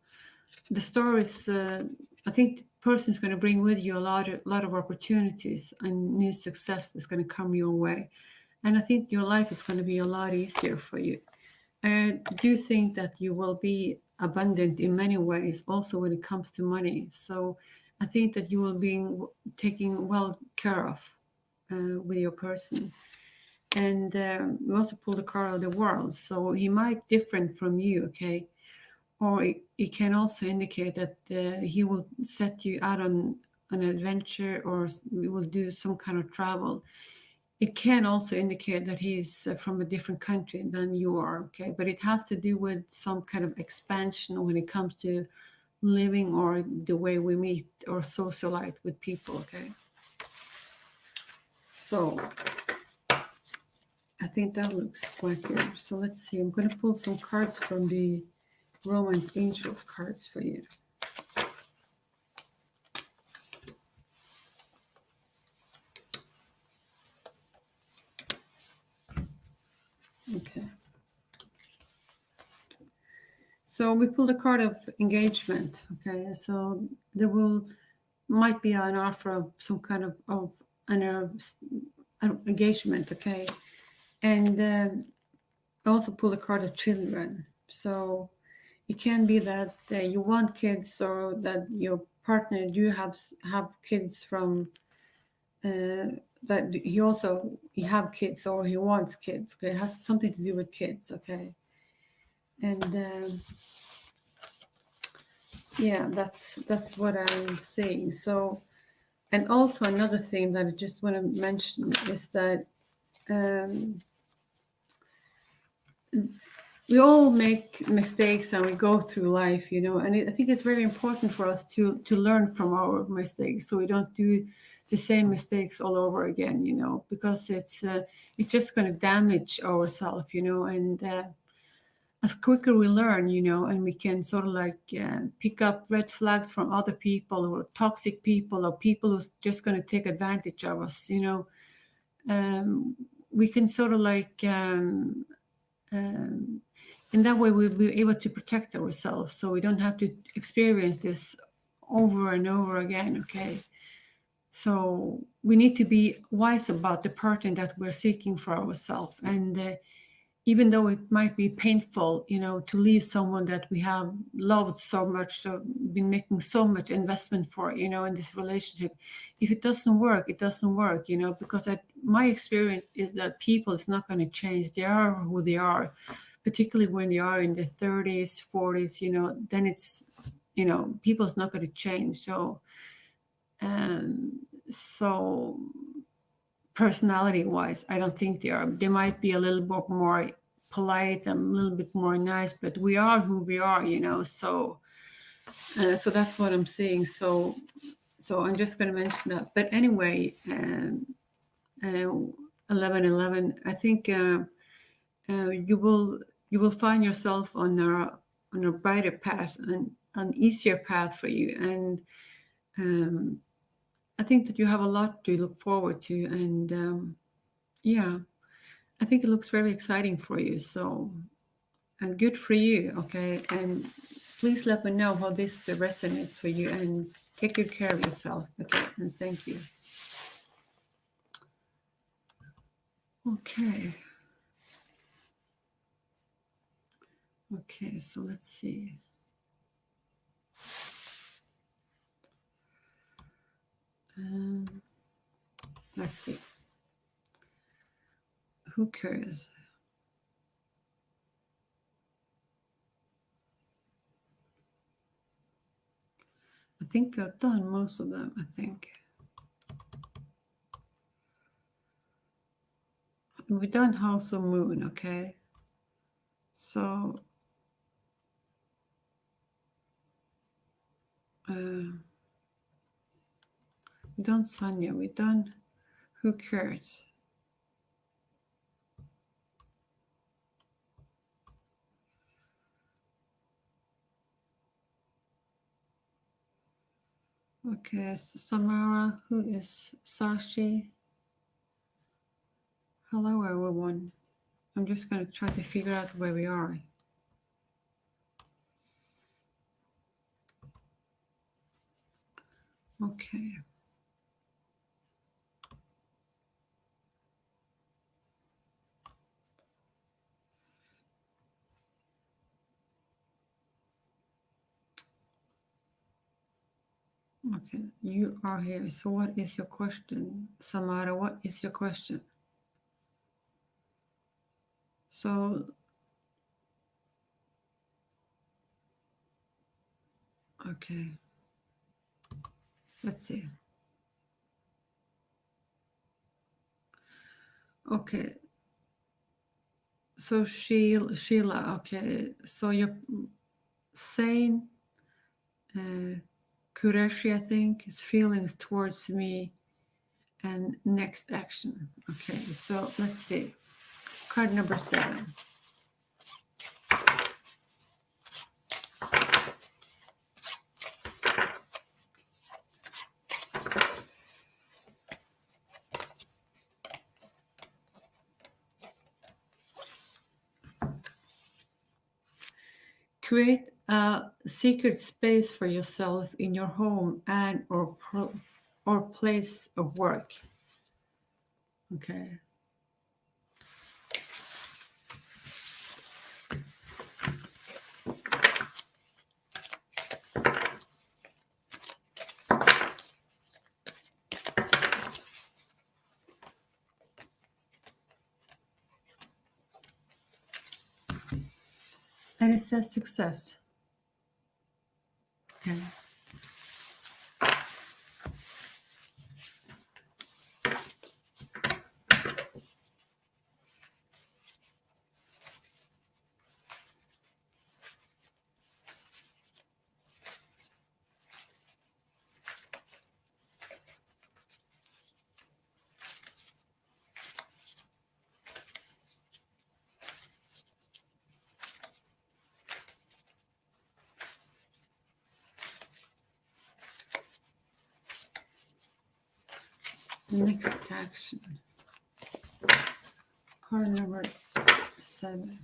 the star is, I think the person is going to bring with you a lot of opportunities and new success that's going to come your way. And I think your life is going to be a lot easier for you. I do think that you will be abundant in many ways, also when it comes to money. So I think that you will be taken well care of with your person. And we also pulled the card of the world. So he might different from you, okay? Or it can also indicate that he will set you out on an adventure, or we will do some kind of travel. It can also indicate that he's from a different country than you are, okay? But it has to do with some kind of expansion when it comes to living or the way we meet or socialite with people, okay? So I think that looks quite good. So let's see. I'm going to pull some cards from the Romance Angels cards for you. Okay. So we pulled a card of engagement. Okay. So there might be an offer of some kind of an engagement. Okay. And I also pulled a card of children. So it can be that you want kids, or that your partner do have kids from that he have kids, or he wants kids. Okay, it has something to do with kids. Okay, and yeah, that's what I'm saying. So, and also another thing that I just want to mention is that we all make mistakes and we go through life, and I think it's very important for us to learn from our mistakes, so we don't do the same mistakes all over again, because it's just going to damage ourselves, and as quicker we learn, and we can sort of like pick up red flags from other people, or toxic people, or people who's just going to take advantage of us, we can sort of like in that way we'll be able to protect ourselves, so we don't have to experience this over and over again. Okay, so we need to be wise about the partner that we're seeking for ourselves, and even though it might be painful, to leave someone that we have loved so much, so been making so much investment for, in this relationship. If it doesn't work, it doesn't work, because my experience is that people is not going to change. They are who they are, particularly when they are in their 30s, 40s, then it's, people is not going to change. So personality wise, I don't think they are. They might be a little bit more polite and a little bit more nice, but we are who we are, so that's what I'm saying. So I'm just going to mention that. But anyway, 1111, I think you will find yourself on a brighter path and an easier path for you. And I think that you have a lot to look forward to. And yeah, I think it looks very exciting for you. So, and good for you. Okay. And please let me know how this resonates for you, and take good care of yourself. Okay. And thank you. Okay. Okay. So let's see. Let's see. Who cares? I think we've done most of them, I think. We've done House of Moon, okay? So, we've done Sonia, we've done Who Cares? Okay, so Samara, who is Sashi? Hello, everyone. I'm just going to try to figure out where we are. Okay. Okay, you are here. So what is your question? Samara, what is your question? So, okay. Let's see. Okay. So Sheila, okay. So you're saying Qureshi, I think, his feelings towards me and next action. Okay, so let's see. Card number 7. Create a secret space for yourself in your home and or place of work. Okay. And it says success. Okay. Next action. Card number 7.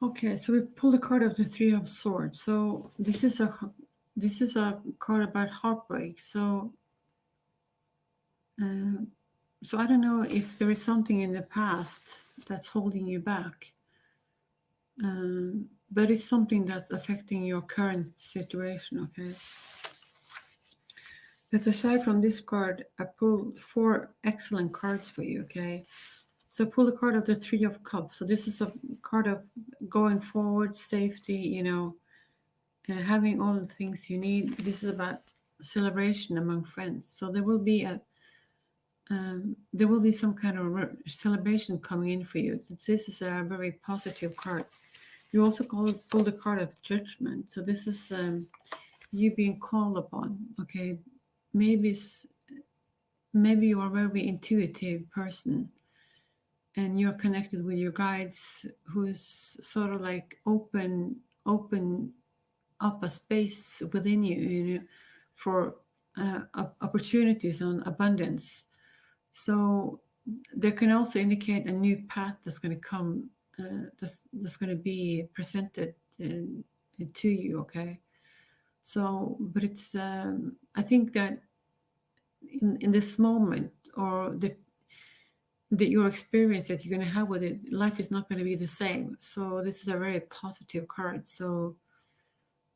Okay, so we pull the card of the Three of Swords. So this is a card about heartbreak. So so I don't know if there is something in the past that's holding you back, but it's something that's affecting your current situation. Okay. But aside from this card, I pulled 4 excellent cards for you. Okay. So pull the card of the Three of Cups. So this is a card of going forward, safety, having all the things you need. This is about celebration among friends. So there will be some kind of celebration coming in for you. This is a very positive card. You also pull the card of Judgment. So this is you being called upon. Okay, maybe you are a very intuitive person, and you're connected with your guides, who's sort of like open up a space within you, for opportunities and abundance. So there can also indicate a new path that's going to come, that's going to be presented to you. Okay. So, but it's I think that in this moment, or your experience that you're going to have with it, life is not going to be the same. So this is a very positive card. So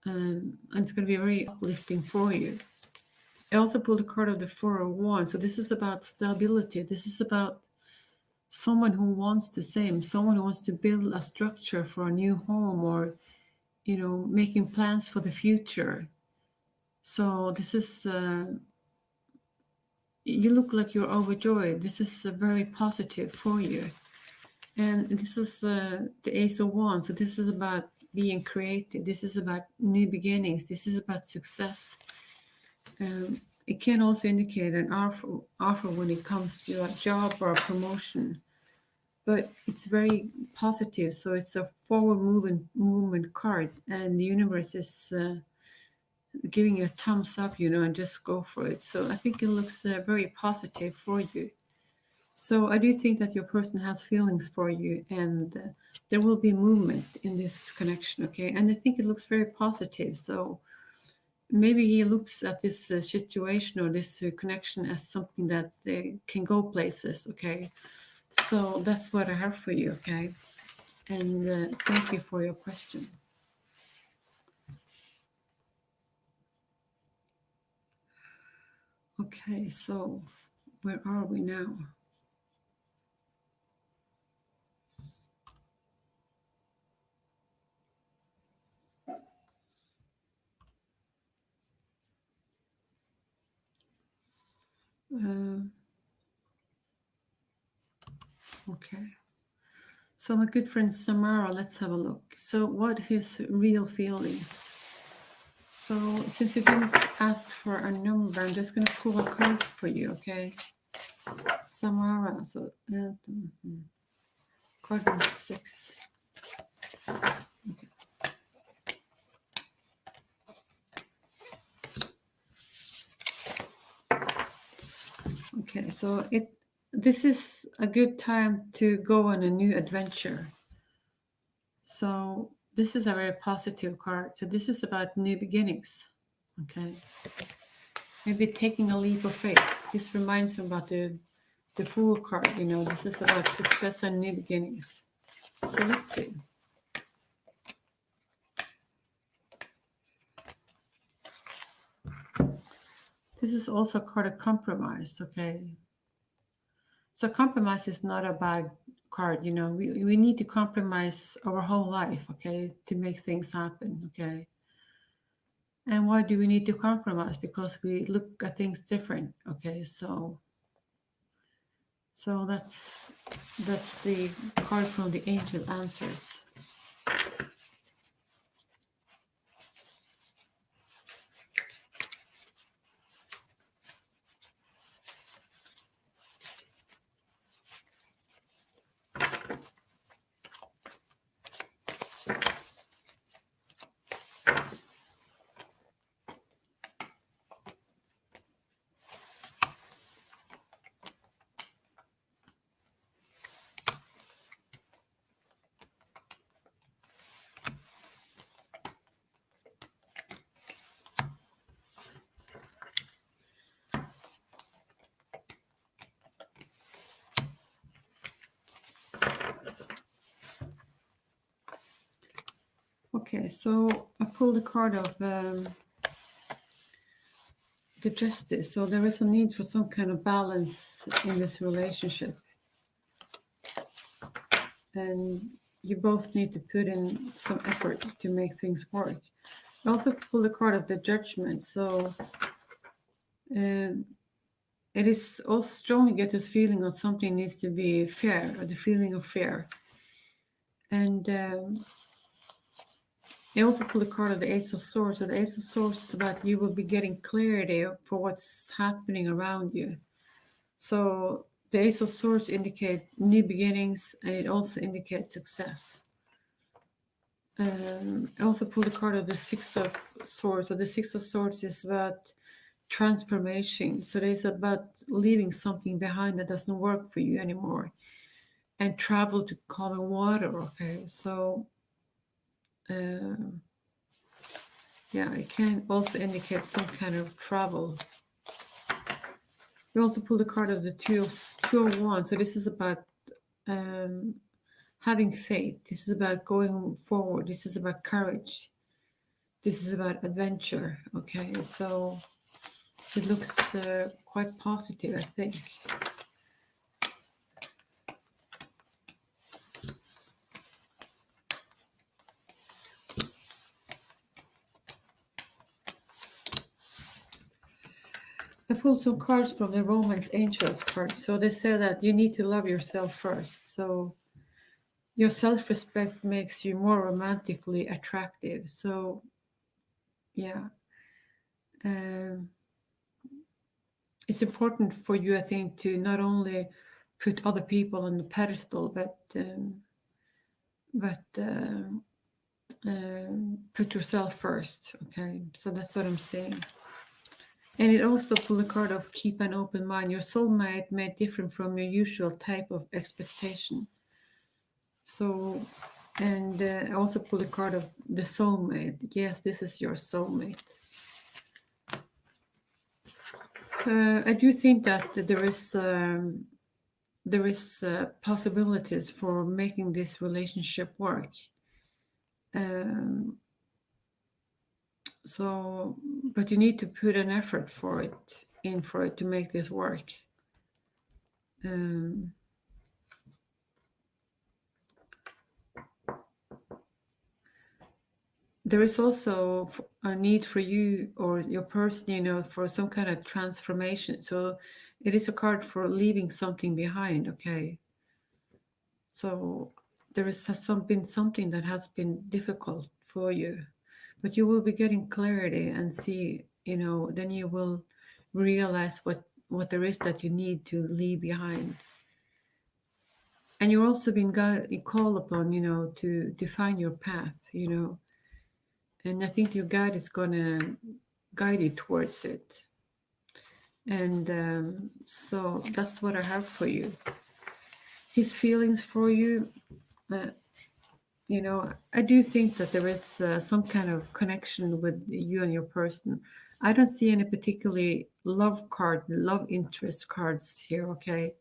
and it's going to be very uplifting for you. I also pulled a card of the Four of Wands. So this is about stability. This is about someone who wants the same, someone who wants to build a structure for a new home, or making plans for the future. So this is you look like you're overjoyed. This is very positive for you. And this is the Ace of Wands. So this is about being creative. This is about new beginnings. This is about success. It can also indicate an offer when it comes to a job or a promotion, but it's very positive. So it's a forward movement card, and the universe is giving you a thumbs up, and just go for it. So I think it looks very positive for you. So I do think that your person has feelings for you, and there will be movement in this connection. Okay, and I think it looks very positive. So maybe he looks at this situation or this connection as something that can go places. Okay, so that's what I have for you. Okay, and thank you for your question. Okay, so where are we now? Okay. So my good friend Samara, let's have a look. So what his real feelings? So since you didn't ask for a number, I'm just going to pull a cards for you, okay? Samara, so card number 6. Okay. Okay, so this is a good time to go on a new adventure. So this is a very positive card. So this is about new beginnings. Okay. Maybe taking a leap of faith. This reminds me about the Fool card. This is about success and new beginnings. So let's see. This is also a card of compromise. Okay. So compromise is not a bad card. We need to compromise our whole life. Okay, to make things happen. Okay. And why do we need to compromise? Because we look at things different. Okay, so that's the card from the Angel Answers. Okay, so I pulled the card of the Justice. So there is a need for some kind of balance in this relationship. And you both need to put in some effort to make things work. I also pulled the card of the Judgment. So it is also strong to get this feeling of something needs to be fair, or the feeling of fair. And I also pulled the card of the Ace of Swords. So the Ace of Swords is about you will be getting clarity for what's happening around you. So the Ace of Swords indicate new beginnings, and it also indicates success. I also pulled the card of the Six of Swords. So the Six of Swords is about transformation. So it's about leaving something behind that doesn't work for you anymore, and travel to calmer water. Okay, so yeah, it can also indicate some kind of travel. We also pulled the card of the two of Wands. So this is about having faith. This is about going forward. This is about courage. This is about adventure. Okay, so it looks quite positive, I think. I pulled some cards from the Romance Angels card. So they say that you need to love yourself first. So your self-respect makes you more romantically attractive. So yeah, it's important for you, I think, to not only put other people on the pedestal, but put yourself first. Okay, so that's what I'm saying. And it also pulled a card of keep an open mind. Your soulmate may differ from your usual type of expectation. So, and I also pulled a card of the soulmate. Yes, this is your soulmate. I do think that there is possibilities for making this relationship work. So, but you need to put an effort for it to make this work. There is also a need for you or your person, for some kind of transformation. So it is a card for leaving something behind. Okay. So there is been something that has been difficult for you, but you will be getting clarity and see, then you will realize what there is that you need to leave behind. And you're also being called upon, to define your path, and I think your God is going to guide you towards it. And so that's what I have for you. His feelings for you, I do think that there is some kind of connection with you and your person. I don't see any particularly love interest cards here, okay?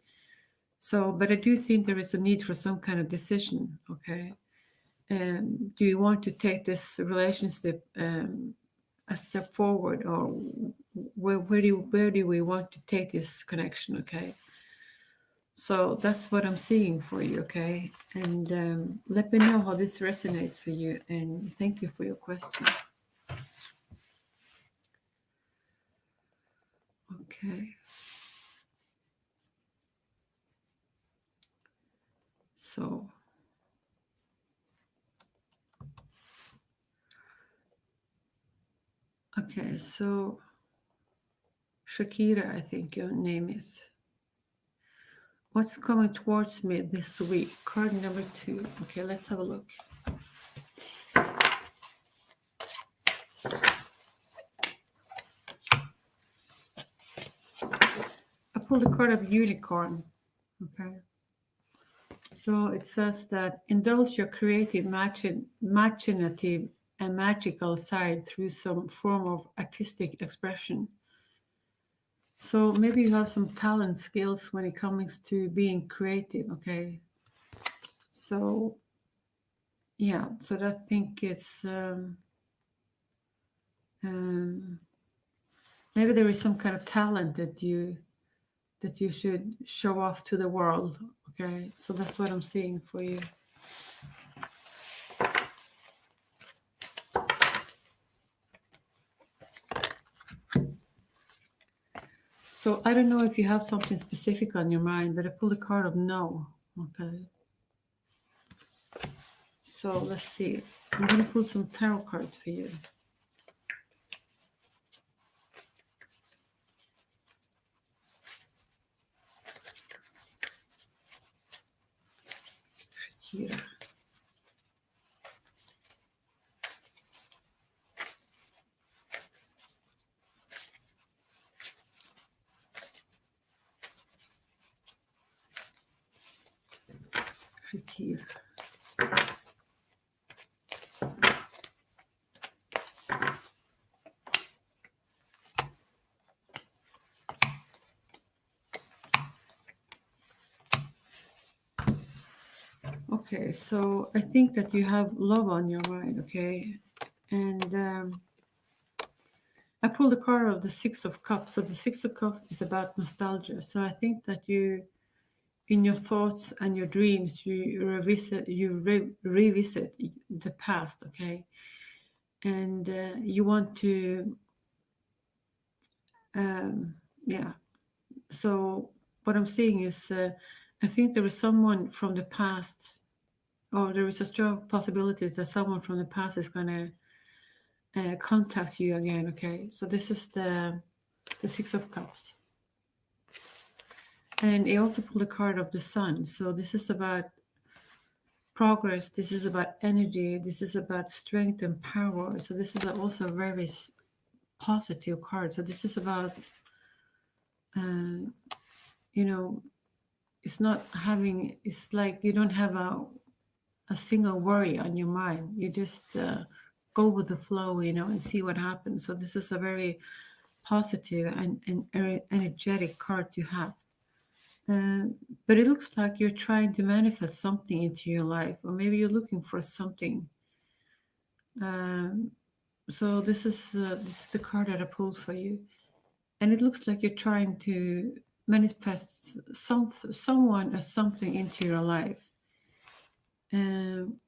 So, but I do think there is a need for some kind of decision, okay? Do you want to take this relationship a step forward, or where do we want to take this connection? Okay, so that's what I'm seeing for you. Okay, and let me know how this resonates for you, and thank you for your question. Okay, so Shakira, I think your name is. What's coming towards me this week? Card number 2. Okay, let's have a look. I pulled a card of Unicorn. Okay. So it says that indulge your creative, imaginative, and magical side through some form of artistic expression. So maybe you have some talent skills when it comes to being creative, okay? So yeah, so I think it's um, maybe there is some kind of talent that you should show off to the world. Okay, so that's what I'm seeing for you. So I don't know if you have something specific on your mind, but I pulled a card of no. Okay, so let's see. I'm gonna pull some tarot cards for you. Here. Here. Okay, so I think that you have love on your mind, okay? And I pulled the card of the Six of Cups. So the Six of Cups is about nostalgia. So I think that you, in your thoughts and your dreams, you revisit the past, okay? And you want to, um, yeah. So what I'm saying is, I think there is someone from the past, or there is a strong possibility that someone from the past is gonna contact you again. Okay, so this is the Six of Cups, and I also pulled a card of the Sun. So this is about progress. This is about energy. This is about strength and power. So this is also a very positive card. So this is about, uh, you know, it's not having. It's like you don't have a single worry on your mind. You just go with the flow, and see what happens. So this is a very positive and energetic card to have. Uh, but it looks like you're trying to manifest something into your life, or maybe you're looking for something. Um, so this is the card that I pulled for you, and it looks like you're trying to manifest someone or something into your life. Um,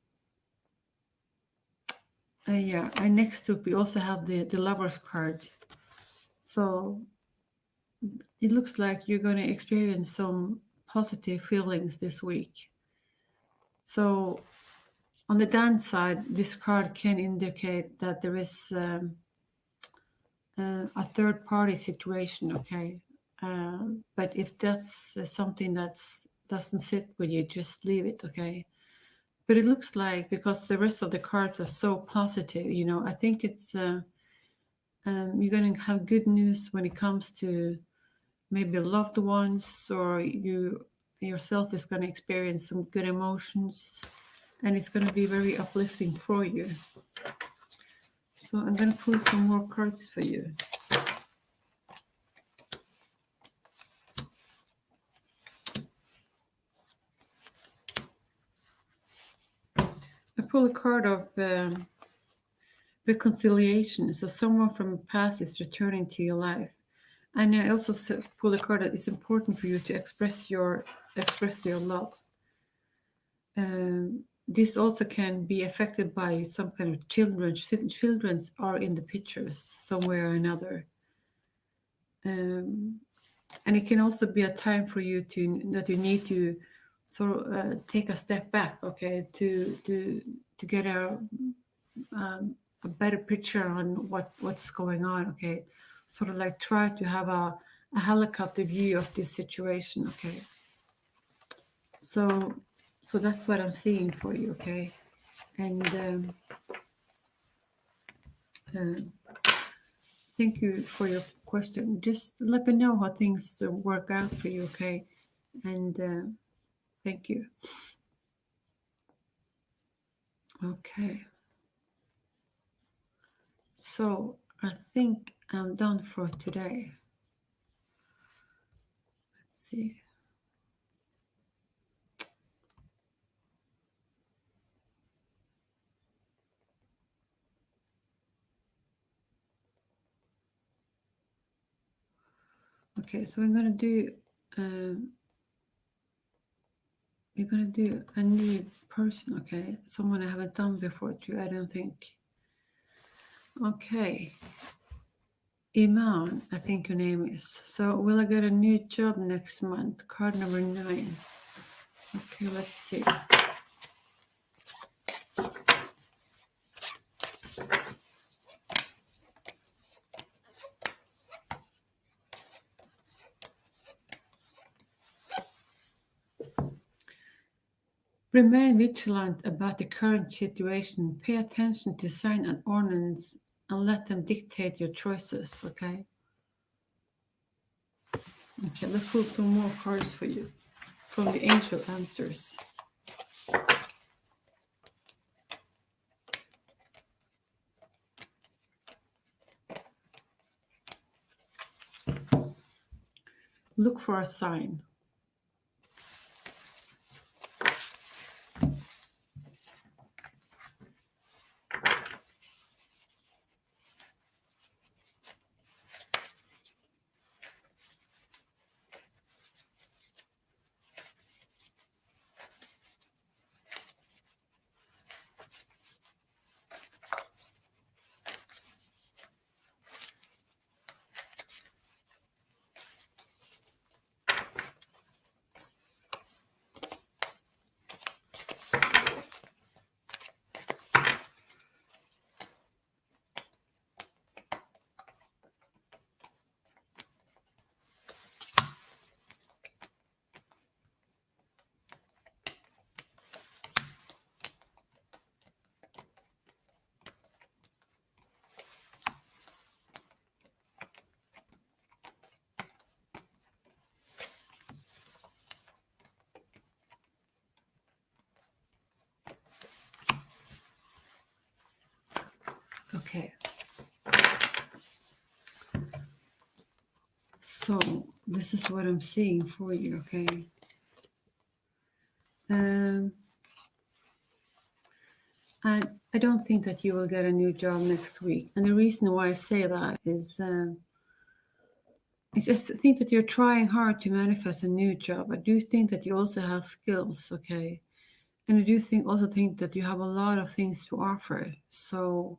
yeah, and next to it, we also have the Lover's card. So it looks like you're going to experience some positive feelings this week. So on the downside, this card can indicate that there is a third party situation, okay? But if that's something that doesn't sit with you, just leave it, okay? But it looks like, because the rest of the cards are so positive, I think it's you're going to have good news when it comes to maybe loved ones, or you yourself is going to experience some good emotions, and it's going to be very uplifting for you. So I'm going to pull some more cards for you. I pull a card of reconciliation. So someone from the past is returning to your life. And I also pull a card that it's important for you to express your love. This also can be affected by some kind of children. Children's are in the pictures somewhere or another. And it can also be a time for you that you need to sort of take a step back, okay, to get a better picture on what's going on, okay, sort of like try to have a helicopter view of this situation, okay. So that's what I'm seeing for you, okay. And thank you for your question. Just let me know how things work out for you, okay. And thank you. Okay, so I think I'm done for today. Let's see. Okay, so we're gonna do a new person, okay? Someone I haven't done before too, I don't think. Okay. Iman, I think your name is. So will I get a new job next month? Card number 9. Okay, let's see. Remain vigilant about the current situation. Pay attention to signs and ornaments and let them dictate your choices, okay? Okay, let's pull some more cards for you from the angel answers. Look for a sign. Okay. So this is what I'm seeing for you, okay? I don't think that you will get a new job next week. And the reason why I say that is I just think that you're trying hard to manifest a new job. I do think that you also have skills, okay? And I do also think that you have a lot of things to offer. So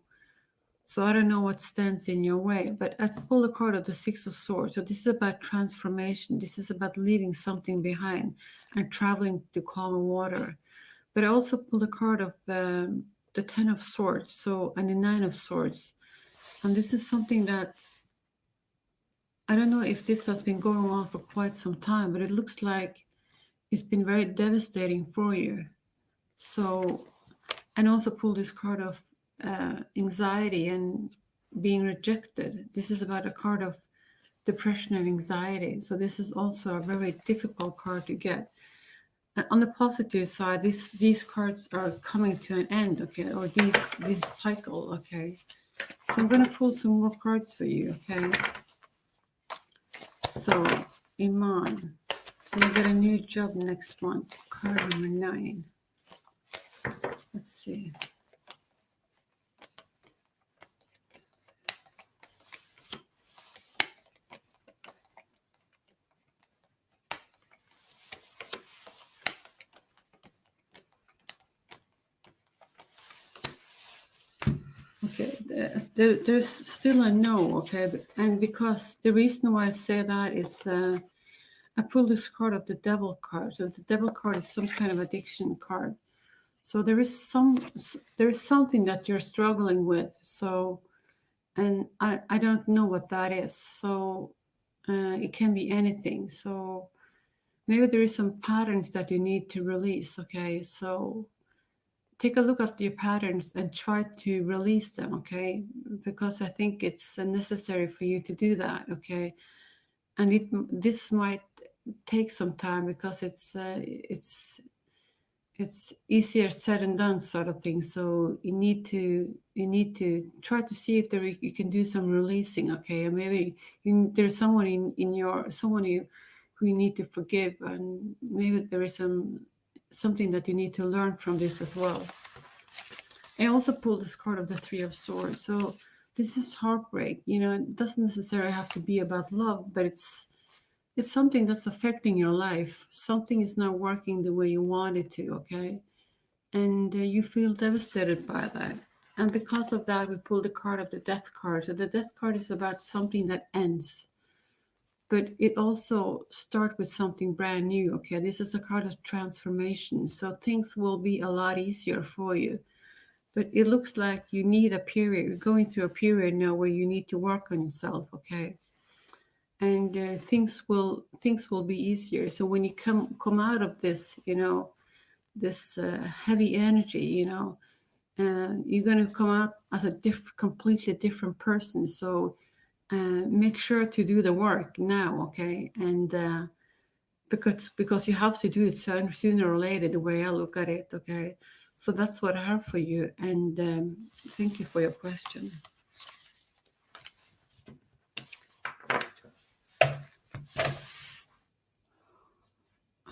I don't know what stands in your way, but I pull the card of the Six of Swords. So this is about transformation. This is about leaving something behind and traveling to calmer water. But I also pull the card of the Ten of Swords, and the Nine of Swords. And this is something that I don't know if this has been going on for quite some time, but it looks like it's been very devastating for you. So, and also pull this card of anxiety and being rejected. This is about a card of depression and anxiety. So this is also a very difficult card to get. On the positive side, these cards are coming to an end, okay, or this cycle, okay. So I'm gonna pull some more cards for you, okay. So Iman, you get a new job next month. Card number 9. Let's see. Okay, there's still a no, okay, and because the reason why I say that is I pulled this card of the devil card. So the devil card is some kind of addiction card. So there is something that you're struggling with. So, and I don't know what that is. So it can be anything. So maybe there is some patterns that you need to release. Okay, so take a look at your patterns and try to release them, okay? Because I think it's necessary for you to do that, okay? And this might take some time because it's easier said than done, sort of thing. So you need to try to see if you can do some releasing, okay? And maybe there's someone in your someone who you need to forgive, and maybe there is something that you need to learn from this as well. I also pulled this card of the Three of Swords. So this is heartbreak. You know, it doesn't necessarily have to be about love, but it's something that's affecting your life. Something is not working the way you want it to, okay? And you feel devastated by that. And because of that, we pull the card of the death card. So the death card is about something that ends, but it also starts with something brand new, okay? This is a card of transformation. So things will be a lot easier for you. But it looks like you need a period, you're going through a period now where you need to work on yourself, okay? And things will be easier. So when you come out of this, this heavy energy, you're going to come out as a completely different person. So make sure to do the work now, okay? And because you have to do it sooner or later, the way I look at it, okay? So that's what I have for you, and thank you for your question.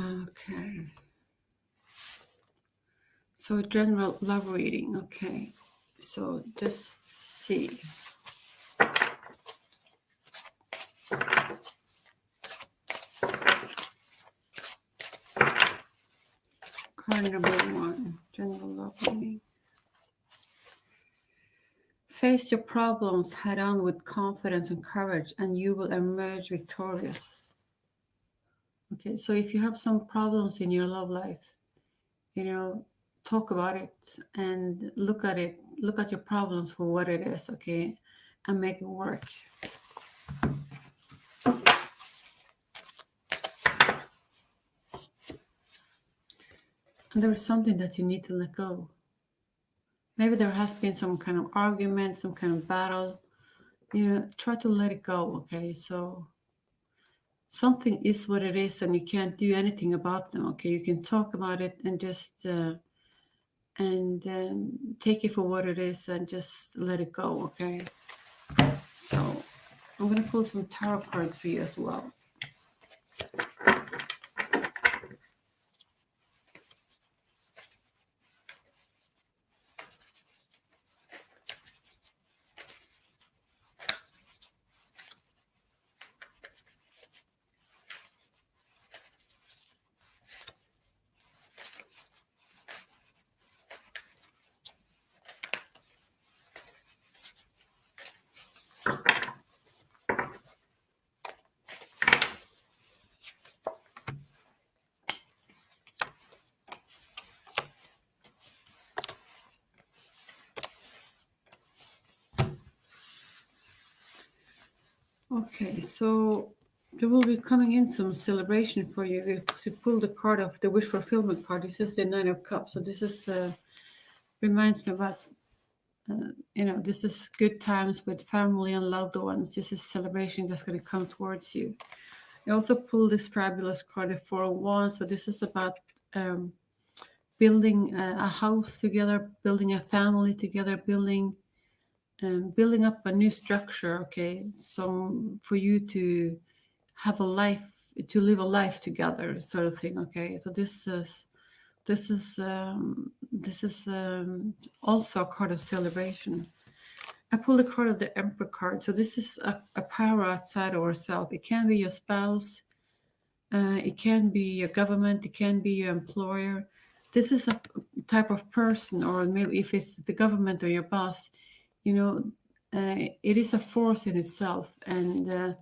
Okay. So general love reading, okay. So just see. Card number 1, general love reading. Face your problems head on with confidence and courage, and you will emerge victorious. Okay, so if you have some problems in your love life, talk about it and look at it. Look at your problems for what it is, okay, and make it work. And there is something that you need to let go. Maybe there has been some kind of argument, some kind of battle. Try to let it go, okay? So something is what it is, and you can't do anything about them, okay? You can talk about it and just and take it for what it is and just let it go, okay? So I'm going to pull some tarot cards for you as well. Okay, so there will be coming in some celebration for you because you pulled the card of the wish fulfillment card. This is the Nine of Cups. So this is reminds me about this is good times with family and loved ones. This is celebration that's going to come towards you. I also pulled this fabulous card, the Four of Wands. So this is about building a house together, building a family together, building up a new structure. Okay, so for you to have a life, to live a life together, sort of thing. Okay, so this is also a card of celebration. I pulled a card of the Emperor card. So this is a power outside of ourselves. It can be your spouse, it can be your government, it can be your employer. This is a type of person, or maybe if it's the government or your boss, it is a force in itself, and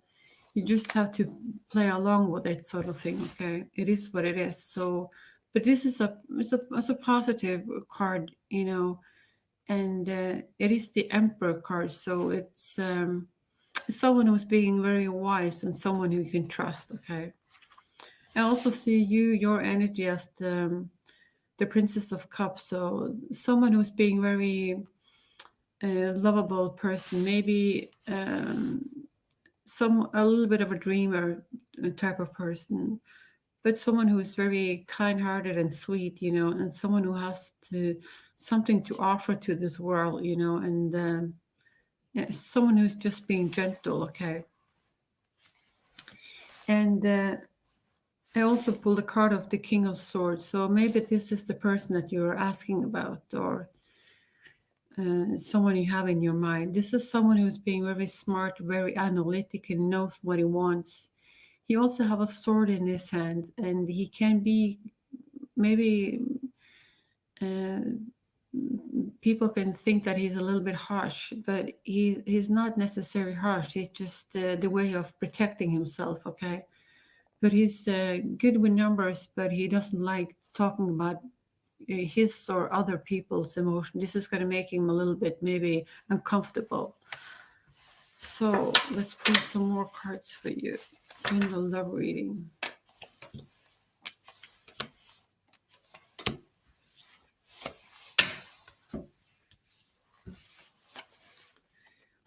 you just have to play along with it, sort of thing. Okay, it is what it is. So, but this is it's a positive card, and it is the Emperor card. So it's someone who's being very wise and someone who you can trust. Okay, I also see your energy as the Princess of Cups. So someone who's being very lovable person, maybe a little bit of a dreamer type of person, but someone who is very kind-hearted and sweet, and someone who has something to offer to this world, and someone who's just being gentle. Okay, and I also pulled a card of the King of Swords. So maybe this is the person that you're asking about, or someone you have in your mind. This is someone who's being very smart, very analytic, and knows what he wants. he also have a sword in his hand, and he can be maybe uh, people can think that he's a little bit harsh, but he's not necessarily harsh. He's just the way of protecting himself. Okay, but he's good with numbers, but he doesn't like talking about his or other people's emotion. This is going to make him a little bit maybe uncomfortable. So let's pull some more cards for you in the love reading.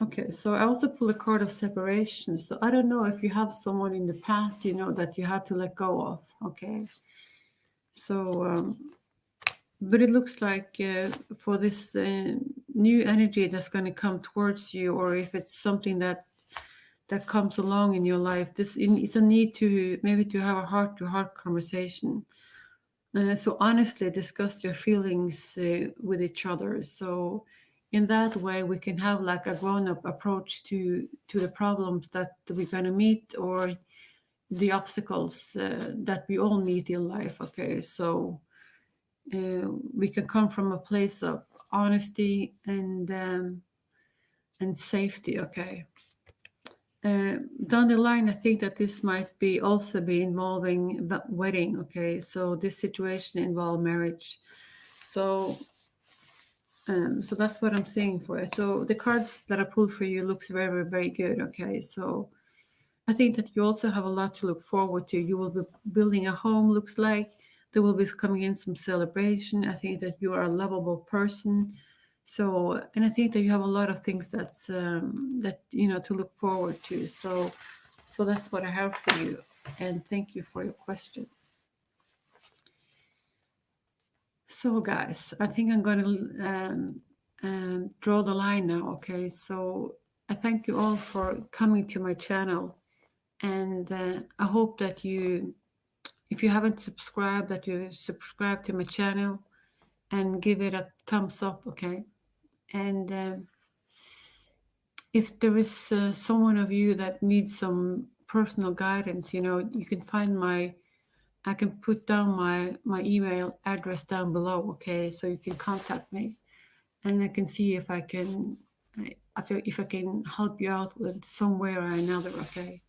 Okay, so I also pull a card of separation. So I don't know if you have someone in the past, that you had to let go of. Okay, so but it looks like for this new energy that's going to come towards you, or if it's something that comes along in your life, it's a need to maybe to have a heart-to-heart conversation. So honestly discuss your feelings with each other. So in that way we can have like a grown-up approach to the problems that we're going to meet, or the obstacles that we all meet in life. Okay, so we can come from a place of honesty and safety. Okay. Down the line, I think that this might be also be involving the wedding. Okay, so this situation involve marriage. So so that's what I'm seeing for it. So the cards that I pulled for you looks very, very, very good. Okay, so I think that you also have a lot to look forward to. You will be building a home, looks like. There will be coming in some celebration. I think that you are a lovable person. So, and I think that you have a lot of things that to look forward to. So that's what I have for you. And thank you for your question. So, guys, I think I'm going to draw the line now. Okay, so I thank you all for coming to my channel, and I hope that if you haven't subscribed, that you subscribe to my channel and give it a thumbs up. Okay, and if there is someone of you that needs some personal guidance, you can find I can put down my email address down below. Okay, so you can contact me, and I can see if I can help you out with some way or another. Okay,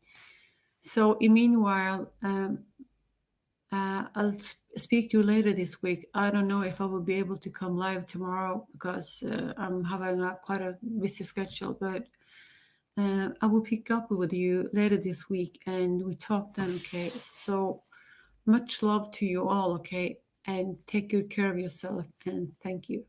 so in meanwhile, I'll speak to you later this week. I don't know if I will be able to come live tomorrow because I'm having quite a busy schedule, but I will pick up with you later this week and we talk then. Okay, so much love to you all. Okay, and take good care of yourself, and thank you.